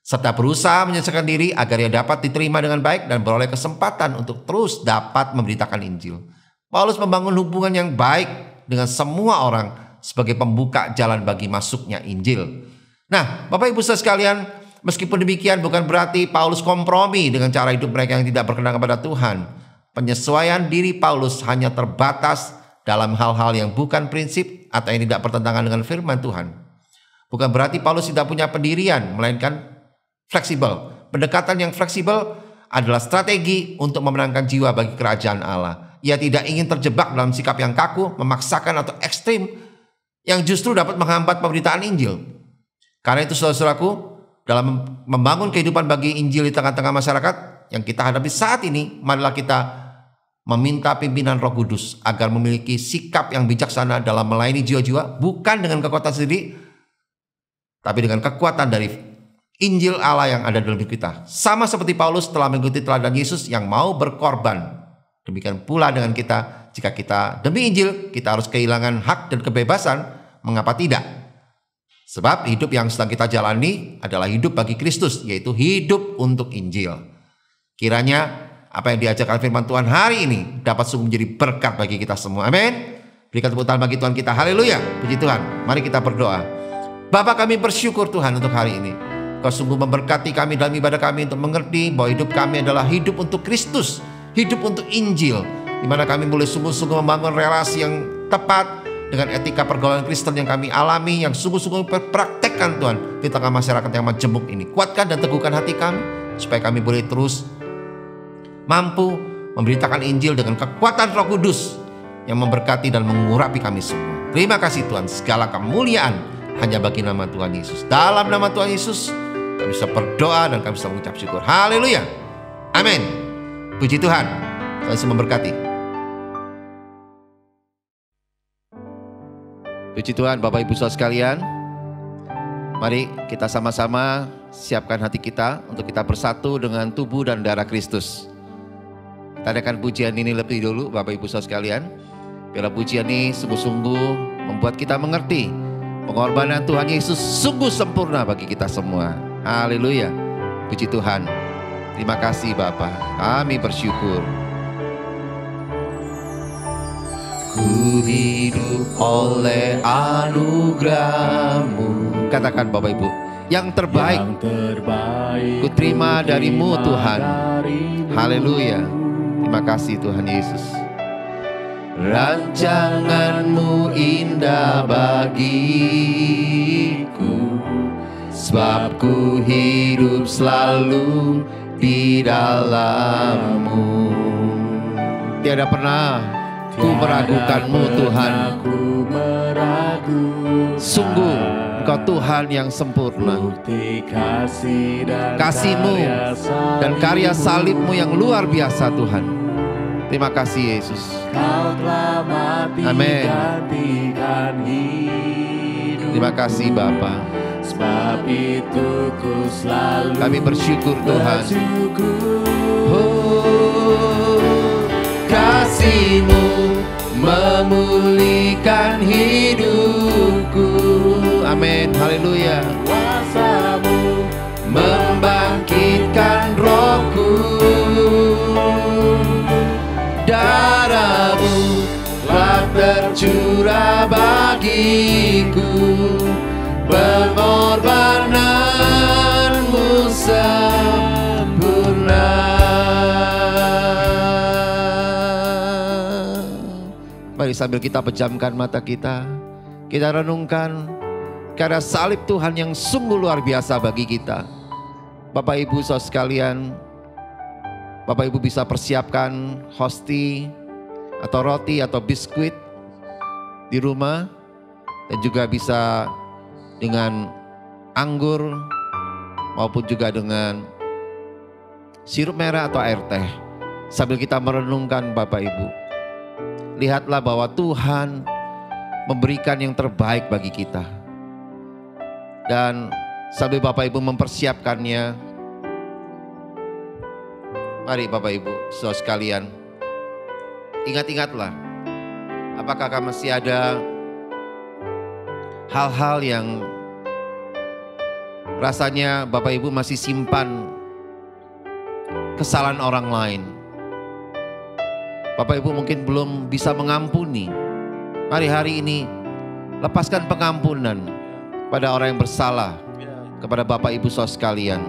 serta berusaha menyesuaikan diri agar ia dapat diterima dengan baik dan beroleh kesempatan untuk terus dapat memberitakan Injil. Paulus membangun hubungan yang baik dengan semua orang sebagai pembuka jalan bagi masuknya Injil. Nah, Bapak Ibu saudara sekalian, meskipun demikian bukan berarti Paulus kompromi dengan cara hidup mereka yang tidak berkenan kepada Tuhan. Penyesuaian diri Paulus hanya terbatas dalam hal-hal yang bukan prinsip atau yang tidak bertentangan dengan firman Tuhan. Bukan berarti Paulus tidak punya pendirian, melainkan fleksibel. Pendekatan yang fleksibel adalah strategi untuk memenangkan jiwa bagi kerajaan Allah. Ia tidak ingin terjebak dalam sikap yang kaku, memaksakan atau ekstrim yang justru dapat menghambat pemberitaan Injil. Karena itu saudara-saudaraku, dalam membangun kehidupan bagi Injil di tengah-tengah masyarakat yang kita hadapi saat ini, marilah kita meminta pimpinan Roh Kudus agar memiliki sikap yang bijaksana dalam melayani jiwa-jiwa, bukan dengan kekuatan sendiri, tapi dengan kekuatan dari Injil Allah yang ada dalam hidup kita. Sama seperti Paulus telah mengikuti teladan Yesus yang mau berkorban. Demikian pula dengan kita, jika kita demi Injil, kita harus kehilangan hak dan kebebasan, mengapa tidak? Sebab hidup yang sedang kita jalani adalah hidup bagi Kristus, yaitu hidup untuk Injil. Kiranya apa yang diajarkan firman Tuhan hari ini dapat sungguh menjadi berkat bagi kita semua. Amin. Berikan tepuk tangan bagi Tuhan kita. Haleluya. Puji Tuhan. Mari kita berdoa. Bapa, kami bersyukur Tuhan untuk hari ini. Kau sungguh memberkati kami dalam ibadah kami untuk mengerti bahwa hidup kami adalah hidup untuk Kristus, hidup untuk Injil, di mana kami boleh sungguh-sungguh membangun relasi yang tepat dengan etika pergaulan Kristen yang kami alami, yang sungguh-sungguh praktekkan Tuhan di tengah masyarakat yang majemuk ini. Kuatkan dan teguhkan hati kami supaya kami boleh terus mampu memberitakan Injil dengan kekuatan Roh Kudus yang memberkati dan mengurapi kami semua. Terima kasih Tuhan, segala kemuliaan hanya bagi nama Tuhan Yesus. Dalam nama Tuhan Yesus kami bisa berdoa dan kami bisa mengucap syukur. Haleluya. Amin. Puji Tuhan. Tuhan Yesus memberkati. Puji Tuhan, Bapak Ibu saudara sekalian. Mari kita sama-sama siapkan hati kita untuk kita bersatu dengan tubuh dan darah Kristus. Kita adakan pujian ini lebih dulu, Bapak Ibu saudara sekalian. Biarlah pujian ini sungguh-sungguh membuat kita mengerti pengorbanan Tuhan Yesus sungguh sempurna bagi kita semua. Haleluya. Puji Tuhan. Terima kasih Bapa. Kami bersyukur. Ku hidup oleh anugerah-Mu. Katakan Bapak Ibu, yang terbaik ku terima dari-Mu Tuhan. Haleluya. Terima kasih Tuhan Yesus. Rancangan-Mu indah bagiku, sebab ku hidup selalu di dalam-Mu. Tiada pernah ku meragukan-Mu Tuhan. Sungguh Engkau Tuhan yang sempurna. Kasih-Mu dan karya salib-Mu yang luar biasa Tuhan. Terima kasih Yesus. Amin. Terima kasih Bapa. Sebab itu ku selalu kami bersyukur Tuhan. Kasih-Mu memulihkan hidupku. Amin. Haleluya. Kuasa-Mu membangkitkan rohku. Darah-Mu telah tercurah bagiku. Pengorbanan-Mu sempurna. Mari sambil kita pejamkan mata kita renungkan karya salib Tuhan yang sungguh luar biasa bagi kita. Bapak Ibu saudara sekalian, Bapak Ibu bisa persiapkan hosti atau roti atau biskuit di rumah, dan juga bisa dengan anggur maupun juga dengan sirup merah atau air teh. Sambil kita merenungkan Bapak Ibu, lihatlah bahwa Tuhan memberikan yang terbaik bagi kita. Dan sambil Bapak Ibu mempersiapkannya, mari Bapak Ibu saudara sekalian, ingat-ingatlah, apakah masih ada hal-hal yang rasanya Bapak Ibu masih simpan kesalahan orang lain. Bapak Ibu mungkin belum bisa mengampuni. Mari hari ini lepaskan pengampunan pada orang yang bersalah kepada Bapak Ibu saudara sekalian.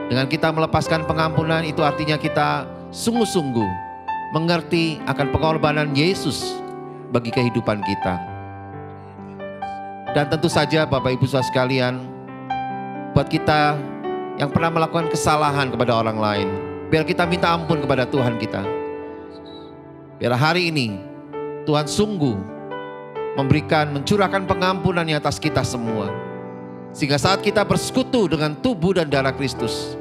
Dengan kita melepaskan pengampunan, itu artinya kita sungguh-sungguh mengerti akan pengorbanan Yesus bagi kehidupan kita. Dan tentu saja Bapak Ibu saudara sekalian, buat kita yang pernah melakukan kesalahan kepada orang lain, biar kita minta ampun kepada Tuhan kita. Biar hari ini Tuhan sungguh mencurahkan pengampunannya atas kita semua. Sehingga saat kita bersekutu dengan tubuh dan darah Kristus,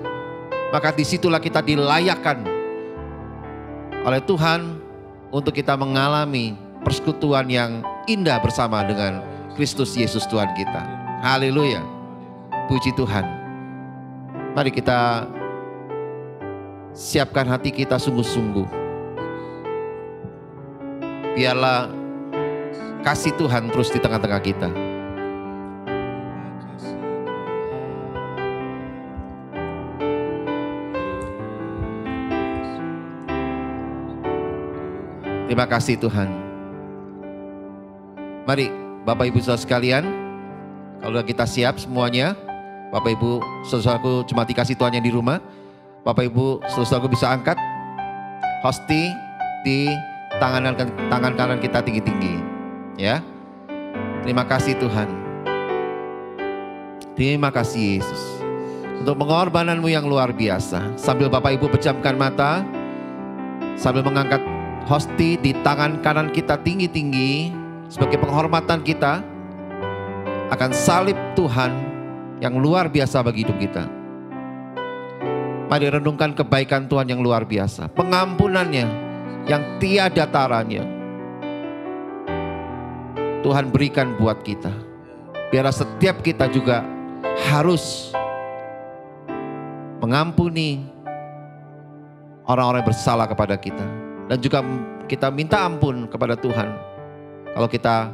maka disitulah kita dilayakkan oleh Tuhan untuk kita mengalami persekutuan yang indah bersama dengan Kristus Yesus Tuhan kita. Haleluya. Puji Tuhan. Mari kita siapkan hati kita sungguh-sungguh. Biarlah kasih Tuhan terus di tengah-tengah kita. Terima kasih Tuhan. Mari Bapak Ibu saudara sekalian, kalau kita siap semuanya, Bapak Ibu saudaraku cuma dikasih Tuhan yang di rumah, Bapak Ibu saudaraku bisa angkat hosti di tangan kanan kita tinggi-tinggi, ya. Terima kasih Tuhan. Terima kasih Yesus untuk pengorbananmu yang luar biasa. Sambil Bapak Ibu pejamkan mata, sambil mengangkat hosti di tangan kanan kita tinggi-tinggi sebagai penghormatan kita akan salib Tuhan yang luar biasa bagi hidup kita. Mari renungkan kebaikan Tuhan yang luar biasa, pengampunannya yang tiada taranya. Tuhan berikan buat kita. Biar setiap kita juga harus mengampuni orang-orang yang bersalah kepada kita. Dan juga kita minta ampun kepada Tuhan kalau kita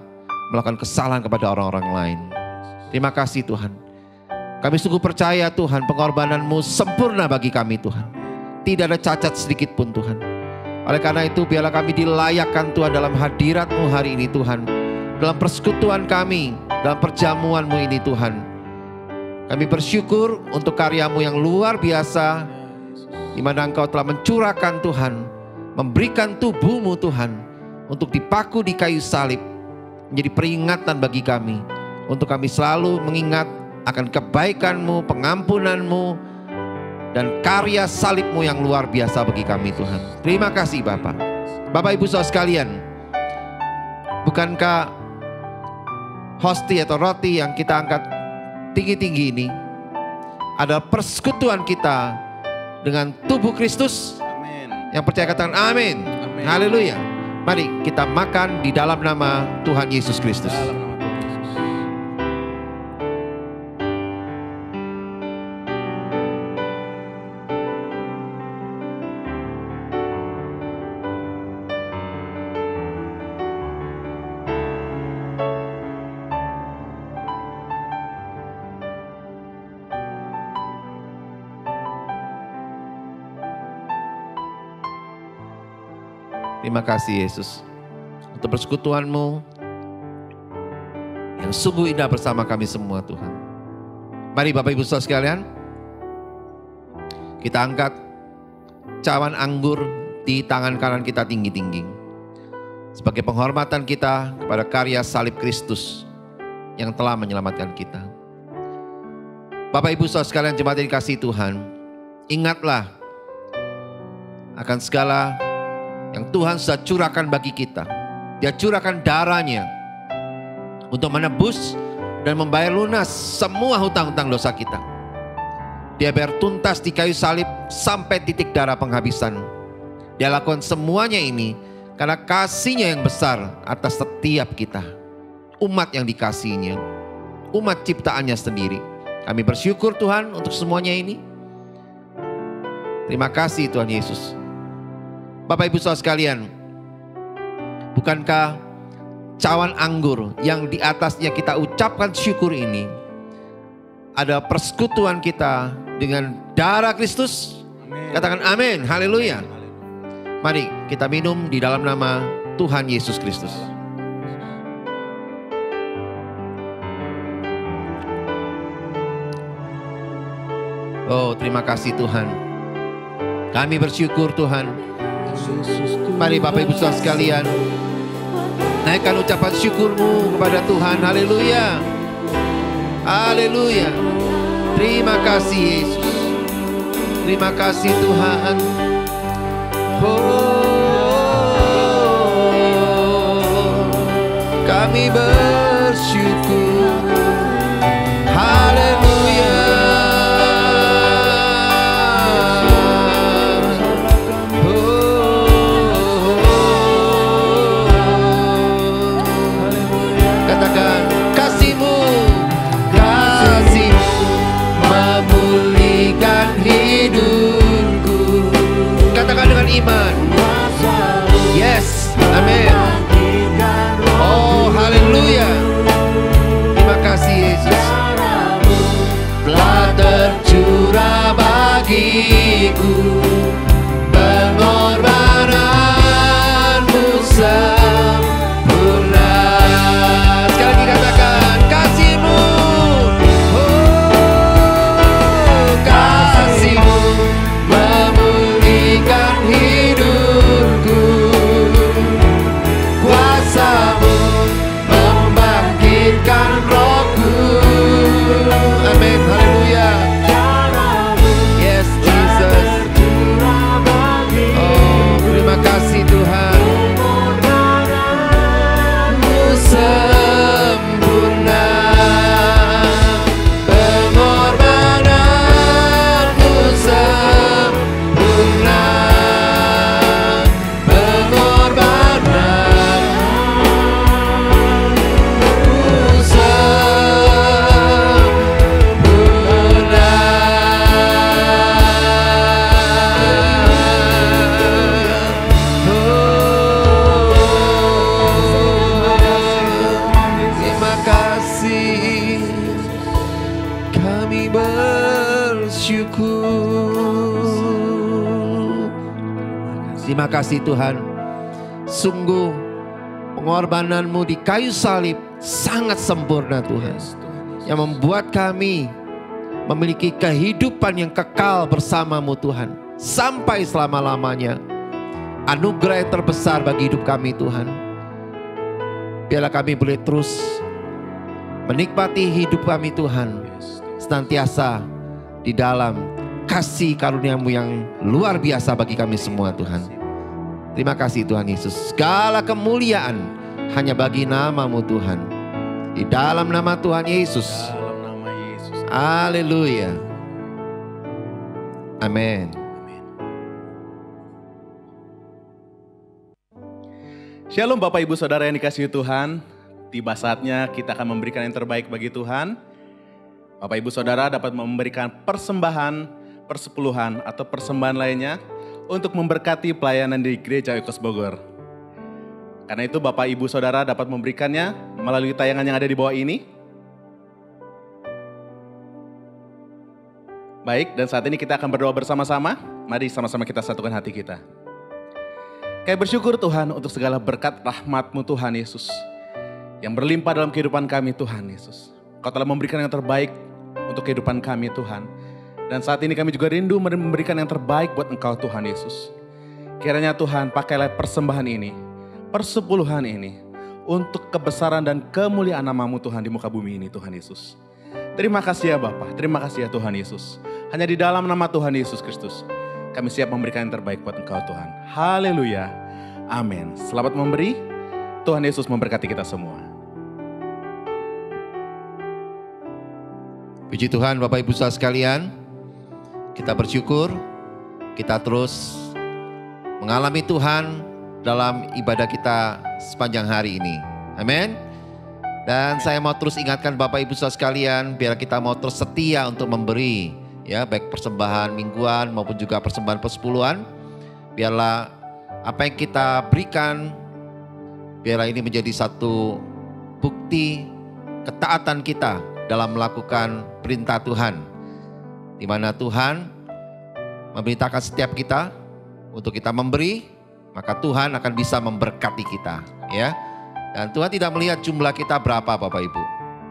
melakukan kesalahan kepada orang-orang lain. Terima kasih Tuhan. Kami sungguh percaya Tuhan, pengorbanan-Mu sempurna bagi kami Tuhan. Tidak ada cacat sedikit pun Tuhan. Oleh karena itu biarlah kami dilayakkan Tuhan dalam hadirat-Mu hari ini Tuhan. Dalam persekutuan kami, dalam perjamuan-Mu ini Tuhan. Kami bersyukur untuk karya-Mu yang luar biasa, di mana Engkau telah mencurahkan Tuhan, memberikan tubuh-Mu Tuhan untuk dipaku di kayu salib, menjadi peringatan bagi kami, untuk kami selalu mengingat akan kebaikan-Mu, pengampunan-Mu, dan karya salib-Mu yang luar biasa bagi kami Tuhan. Terima kasih Bapak. Bapak Ibu saudara sekalian, bukankah hosti atau roti yang kita angkat tinggi-tinggi ini adalah persekutuan kita dengan tubuh Kristus? Yang percaya katakan amin. Haleluya. Mari kita makan di dalam nama Tuhan Yesus Kristus. Terima kasih Yesus untuk persekutuan-Mu yang sungguh indah bersama kami semua Tuhan. Mari Bapak Ibu saudara sekalian, kita angkat cawan anggur di tangan kanan kita tinggi-tinggi sebagai penghormatan kita kepada karya salib Kristus yang telah menyelamatkan kita. Bapak Ibu saudara sekalian, jemaat yang dikasihi Tuhan, ingatlah akan segala yang Tuhan sudah curahkan bagi kita. Dia curahkan darahnya untuk menebus dan membayar lunas semua hutang-hutang dosa kita. Dia bayar tuntas di kayu salib sampai titik darah penghabisan. Dia lakukan semuanya ini karena kasih-Nya yang besar atas setiap kita. Umat yang dikasihinya, umat ciptaannya sendiri. Kami bersyukur Tuhan untuk semuanya ini. Terima kasih Tuhan Yesus. Bapak Ibu Saudara sekalian, bukankah cawan anggur yang di atasnya kita ucapkan syukur ini ada persekutuan kita dengan darah Kristus? Amin. Katakan amin, haleluya. Mari kita minum di dalam nama Tuhan Yesus Kristus. Oh, terima kasih Tuhan. Kami bersyukur Tuhan. Mari Bapak Ibu Saudara sekalian, naikkan ucapan syukurmu kepada Tuhan. Haleluya. Haleluya. Terima kasih Yesus. Terima kasih Tuhan. Oh, kami bersyukur. Haleluya. Katakan kasih-Mu, kasih-Mu memulihkan hidupku. Katakan dengan iman. Yes, amin. Oh, haleluya. Terima kasih Yesus. Telah tercurah bagiku pengorbananmu sempurna. Sekali lagi katakan kasih-Mu. Oh, kasih-Mu memulihkan hidupku. Kuasa-Mu membangkitkan rohku. Amin, haleluya. Yes, Jesus. Oh, terima kasih Tuhan. Sempurna pengorbananmu, sempurna pengorbananmu, sempurna. Terima kasih, kami bersyukur. Terima kasih Tuhan. Sungguh pengorbanan-Mu di kayu salib sangat sempurna Tuhan, yang membuat kami memiliki kehidupan yang kekal bersama-Mu Tuhan sampai selama-lamanya. Anugerah yang terbesar bagi hidup kami Tuhan. Biarlah kami boleh terus menikmati hidup kami Tuhan, senantiasa di dalam kasih karunia-Mu yang luar biasa bagi kami semua Tuhan. Terima kasih Tuhan Yesus. Segala kemuliaan hanya bagi nama-Mu Tuhan. Di dalam nama Tuhan Yesus. Dalam nama Yesus. Haleluya. Amin. Shalom Bapak Ibu Saudara yang dikasihi Tuhan. Tiba saatnya kita akan memberikan yang terbaik bagi Tuhan. Bapak Ibu Saudara dapat memberikan persembahan, persepuluhan atau persembahan lainnya untuk memberkati pelayanan di Gereja Oikos Bogor. Karena itu Bapak Ibu Saudara dapat memberikannya melalui tayangan yang ada di bawah ini. Baik, dan saat ini kita akan berdoa bersama-sama. Mari sama-sama kita satukan hati kita. Kami bersyukur Tuhan untuk segala berkat rahmat-Mu Tuhan Yesus, yang berlimpah dalam kehidupan kami Tuhan Yesus. Kau telah memberikan yang terbaik untuk kehidupan kami Tuhan. Dan saat ini kami juga rindu memberikan yang terbaik buat Engkau Tuhan Yesus. Kiranya Tuhan pakailah persembahan ini, persepuluhan ini, untuk kebesaran dan kemuliaan nama-Mu Tuhan di muka bumi ini Tuhan Yesus. Terima kasih ya Bapa, terima kasih ya Tuhan Yesus. Hanya di dalam nama Tuhan Yesus Kristus Kami siap memberikan yang terbaik buat Engkau Tuhan. Haleluya. Amin. Selamat memberi. Tuhan Yesus memberkati kita semua. Puji Tuhan Bapak Ibu saudara sekalian. Kita bersyukur. Kita terus mengalami Tuhan dalam ibadah kita sepanjang hari ini. Amin. Dan saya mau terus ingatkan Bapak Ibu saudara sekalian, biar kita mau terus setia untuk memberi, ya, baik persembahan mingguan maupun juga persembahan persepuluhan. Biarlah apa yang kita berikan, biarlah ini menjadi satu bukti ketaatan kita dalam melakukan perintah Tuhan, di mana Tuhan memerintahkan setiap kita untuk kita memberi, maka Tuhan akan bisa memberkati kita, ya. Dan Tuhan tidak melihat jumlah kita berapa Bapak Ibu,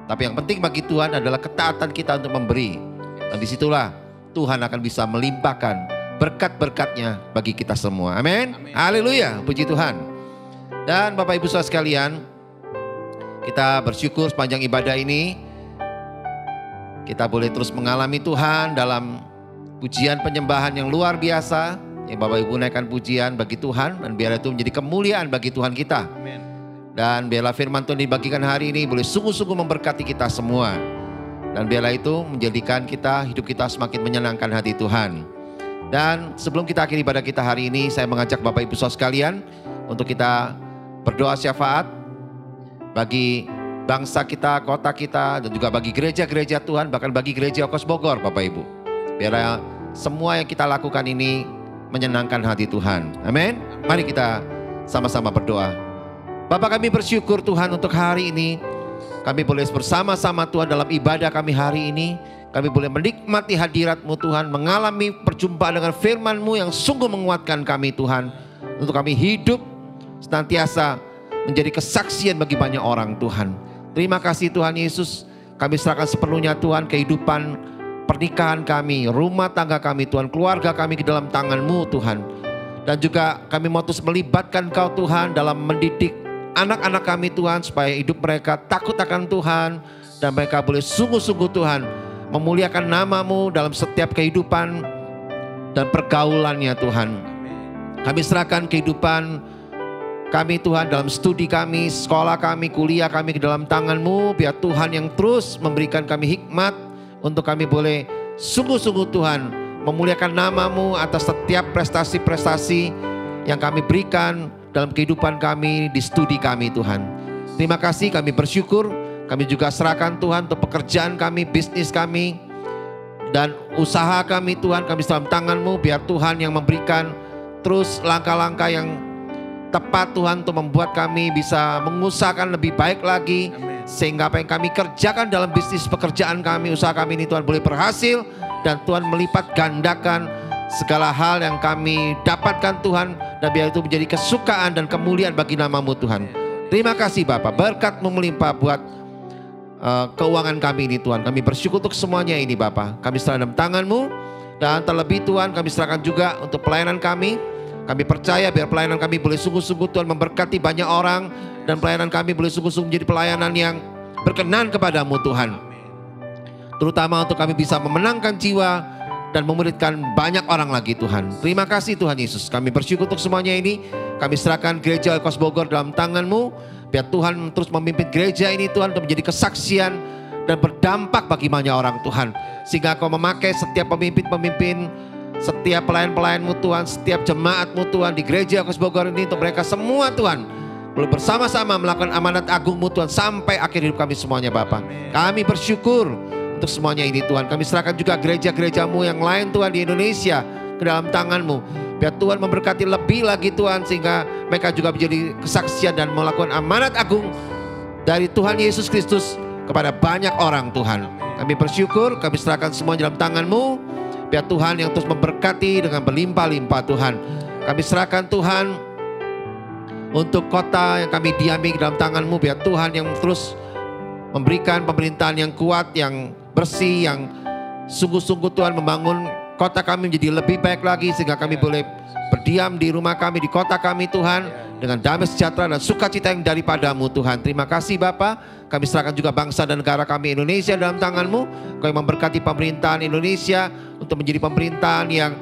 tapi yang penting bagi Tuhan adalah ketaatan kita untuk memberi. Dan disitulah Tuhan akan bisa melimpahkan berkat-berkatnya bagi kita semua. Amin. Haleluya, puji Tuhan. Dan Bapak Ibu saudara sekalian, kita bersyukur sepanjang ibadah ini kita boleh terus mengalami Tuhan dalam pujian penyembahan yang luar biasa, yang Bapak Ibu naikkan pujian bagi Tuhan, dan biar itu menjadi kemuliaan bagi Tuhan kita. Amin. Dan biarlah firman Tuhan dibagikan hari ini boleh sungguh-sungguh memberkati kita semua. Dan biarlah itu menjadikan hidup kita semakin menyenangkan hati Tuhan. Dan sebelum kita akhiri ibadah kita hari ini, saya mengajak Bapak Ibu saudara sekalian untuk kita berdoa syafaat bagi bangsa kita, kota kita, dan juga bagi gereja-gereja Tuhan, bahkan bagi gereja Okos Bogor Bapak Ibu. Biar semua yang kita lakukan ini menyenangkan hati Tuhan. Amin. Mari kita sama-sama berdoa. Bapa, kami bersyukur Tuhan untuk hari ini. Kami boleh bersama-sama Tuhan dalam ibadah kami hari ini. Kami boleh menikmati hadirat-Mu Tuhan, mengalami perjumpaan dengan firman-Mu yang sungguh menguatkan kami Tuhan. Untuk kami hidup senantiasa menjadi kesaksian bagi banyak orang Tuhan. Terima kasih Tuhan Yesus. Kami serahkan sepenuhnya Tuhan kehidupan pernikahan kami, rumah tangga kami Tuhan, keluarga kami ke dalam tangan-Mu Tuhan. Dan juga kami mau terus melibatkan Kau Tuhan dalam mendidik anak-anak kami Tuhan, supaya hidup mereka takut akan Tuhan, dan mereka boleh sungguh-sungguh Tuhan memuliakan nama-Mu dalam setiap kehidupan dan pergaulannya Tuhan. Kami serahkan kehidupan kami Tuhan dalam studi kami, sekolah kami, kuliah kami ke dalam tangan-Mu. Biar Tuhan yang terus memberikan kami hikmat untuk kami boleh sungguh-sungguh Tuhan memuliakan nama-Mu atas setiap prestasi-prestasi yang kami berikan dalam kehidupan kami, di studi kami Tuhan. Terima kasih, kami bersyukur. Kami juga serahkan Tuhan untuk pekerjaan kami, bisnis kami, dan usaha kami Tuhan. Kami dalam tangan-Mu. Biar Tuhan yang memberikan terus langkah-langkah yang tepat Tuhan, untuk membuat kami bisa mengusahakan lebih baik lagi. Amen. Sehingga apa yang kami kerjakan dalam bisnis pekerjaan kami, usaha kami ini Tuhan boleh berhasil, dan Tuhan melipat gandakan segala hal yang kami dapatkan Tuhan, dan biar itu menjadi kesukaan dan kemuliaan bagi nama-Mu Tuhan. Terima kasih Bapa, berkat-Mu melimpah buat keuangan kami ini Tuhan. Kami bersyukur untuk semuanya ini Bapa. Kami serahkan dalam tangan-Mu, dan terlebih Tuhan kami serahkan juga untuk pelayanan kami. Kami percaya biar pelayanan kami boleh sungguh-sungguh Tuhan memberkati banyak orang, dan pelayanan kami boleh sungguh-sungguh menjadi pelayanan yang berkenan kepada-Mu Tuhan. Terutama untuk kami bisa memenangkan jiwa dan memuridkan banyak orang lagi Tuhan. Terima kasih Tuhan Yesus. Kami bersyukur untuk semuanya ini. Kami serahkan gereja Okos Bogor dalam tangan-Mu. Biar Tuhan terus memimpin gereja ini Tuhan untuk menjadi kesaksian dan berdampak bagi banyak orang Tuhan. Sehingga Kau memakai setiap pemimpin-pemimpin, setiap pelayan-pelayan-Mu Tuhan, setiap jemaat-Mu Tuhan di gereja Okos Bogor ini, untuk mereka semua Tuhan boleh bersama-sama melakukan amanat agung-Mu Tuhan sampai akhir hidup kami semuanya Bapa. Kami bersyukur untuk semuanya ini Tuhan. Kami serahkan juga gereja-gereja-Mu yang lain Tuhan di Indonesia ke dalam tangan-Mu. Biar Tuhan memberkati lebih lagi Tuhan, sehingga mereka juga menjadi kesaksian dan melakukan amanat agung dari Tuhan Yesus Kristus kepada banyak orang Tuhan. Kami bersyukur, kami serahkan semuanya dalam tangan-Mu. Biar Tuhan yang terus memberkati dengan berlimpah-limpah Tuhan. Kami serahkan Tuhan untuk kota yang kami diami dalam tangan-Mu. Biar Tuhan yang terus memberikan pemerintahan yang kuat, yang bersih, yang sungguh-sungguh Tuhan membangun kota kami menjadi lebih baik lagi, sehingga kami boleh berdiam di rumah kami, di kota kami Tuhan, dengan damai sejahtera dan sukacita yang daripada-Mu Tuhan. Terima kasih Bapa. Kami serahkan juga bangsa dan negara kami Indonesia dalam tangan-Mu. Kau yang memberkati pemerintahan Indonesia untuk menjadi pemerintahan yang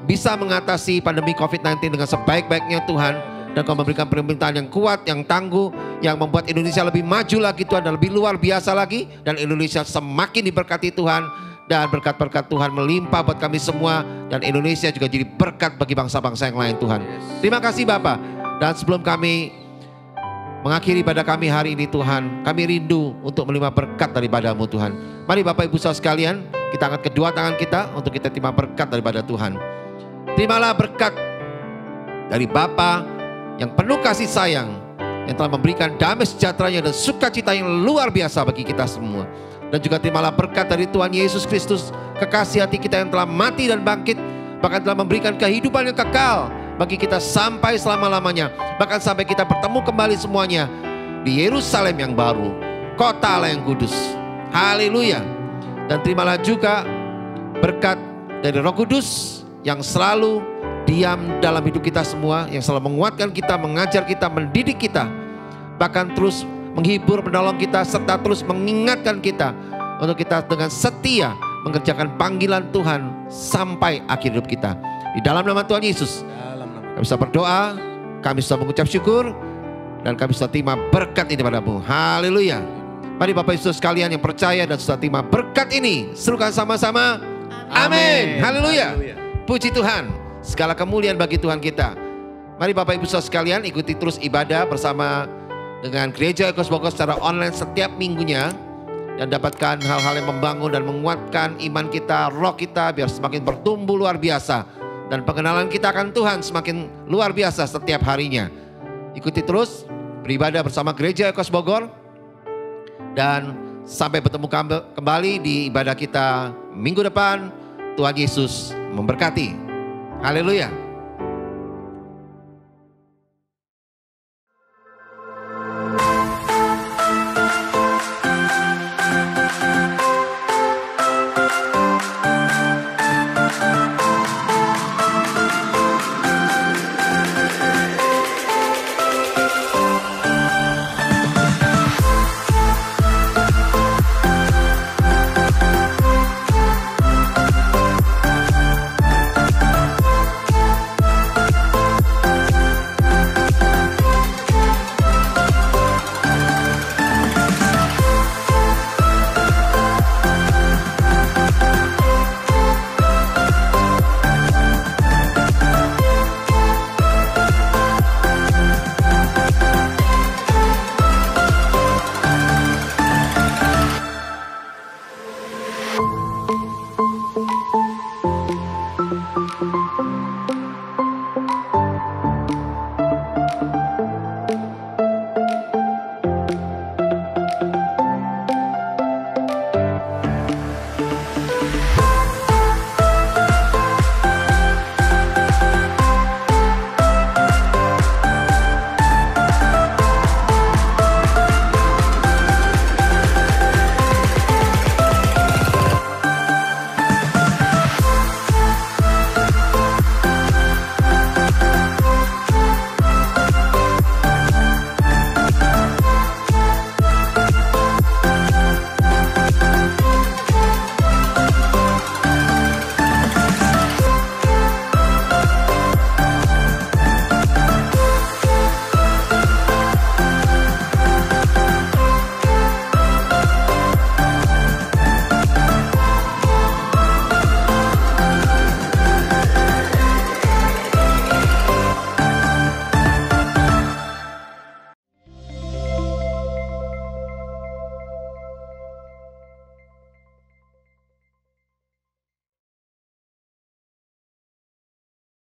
bisa mengatasi pandemi COVID-19 dengan sebaik-baiknya Tuhan. Dan Kau memberikan pemerintahan yang kuat, yang tangguh, yang membuat Indonesia lebih maju lagi Tuhan, dan lebih luar biasa lagi. Dan Indonesia semakin diberkati Tuhan, dan berkat-berkat Tuhan melimpah buat kami semua. Dan Indonesia juga jadi berkat bagi bangsa-bangsa yang lain Tuhan. Terima kasih Bapa. Dan sebelum kami mengakhiri ibadah kami hari ini Tuhan, kami rindu untuk menerima berkat daripada-Mu Tuhan. Mari Bapak Ibu Saudara sekalian, kita angkat kedua tangan kita untuk kita terima berkat daripada Tuhan. Terimalah berkat dari Bapa yang penuh kasih sayang, yang telah memberikan damai sejahteranya dan sukacita yang luar biasa bagi kita semua. Dan juga terimalah berkat dari Tuhan Yesus Kristus, kekasih hati kita yang telah mati dan bangkit, bahkan telah memberikan kehidupan yang kekal bagi kita sampai selama-lamanya, bahkan sampai kita bertemu kembali semuanya di Yerusalem yang baru, kota Allah yang kudus. Haleluya. Dan terimalah juga berkat dari Roh Kudus yang selalu diam dalam hidup kita semua, yang selalu menguatkan kita, mengajar kita, mendidik kita, bahkan terus menghibur, menolong kita, serta terus mengingatkan kita untuk kita dengan setia mengerjakan panggilan Tuhan sampai akhir hidup kita. Di dalam nama Tuhan Yesus, kami sudah berdoa, kami sudah mengucap syukur, dan kami sudah terima berkat ini padamu. Haleluya. Mari Bapak Ibu sekalian yang percaya dan sudah terima berkat ini, serukan sama-sama. Amin. Haleluya. Puji Tuhan. Segala kemuliaan bagi Tuhan kita. Mari Bapak Ibu Saudara sekalian, ikuti terus ibadah bersama dengan Gereja Ekos Bogor secara online setiap minggunya, dan dapatkan hal-hal yang membangun dan menguatkan iman kita, roh kita, biar semakin bertumbuh luar biasa, dan pengenalan kita akan Tuhan semakin luar biasa setiap harinya. Ikuti terus beribadah bersama Gereja Ekos Bogor, dan sampai bertemu kembali di ibadah kita minggu depan. Tuhan Yesus memberkati. Haleluya.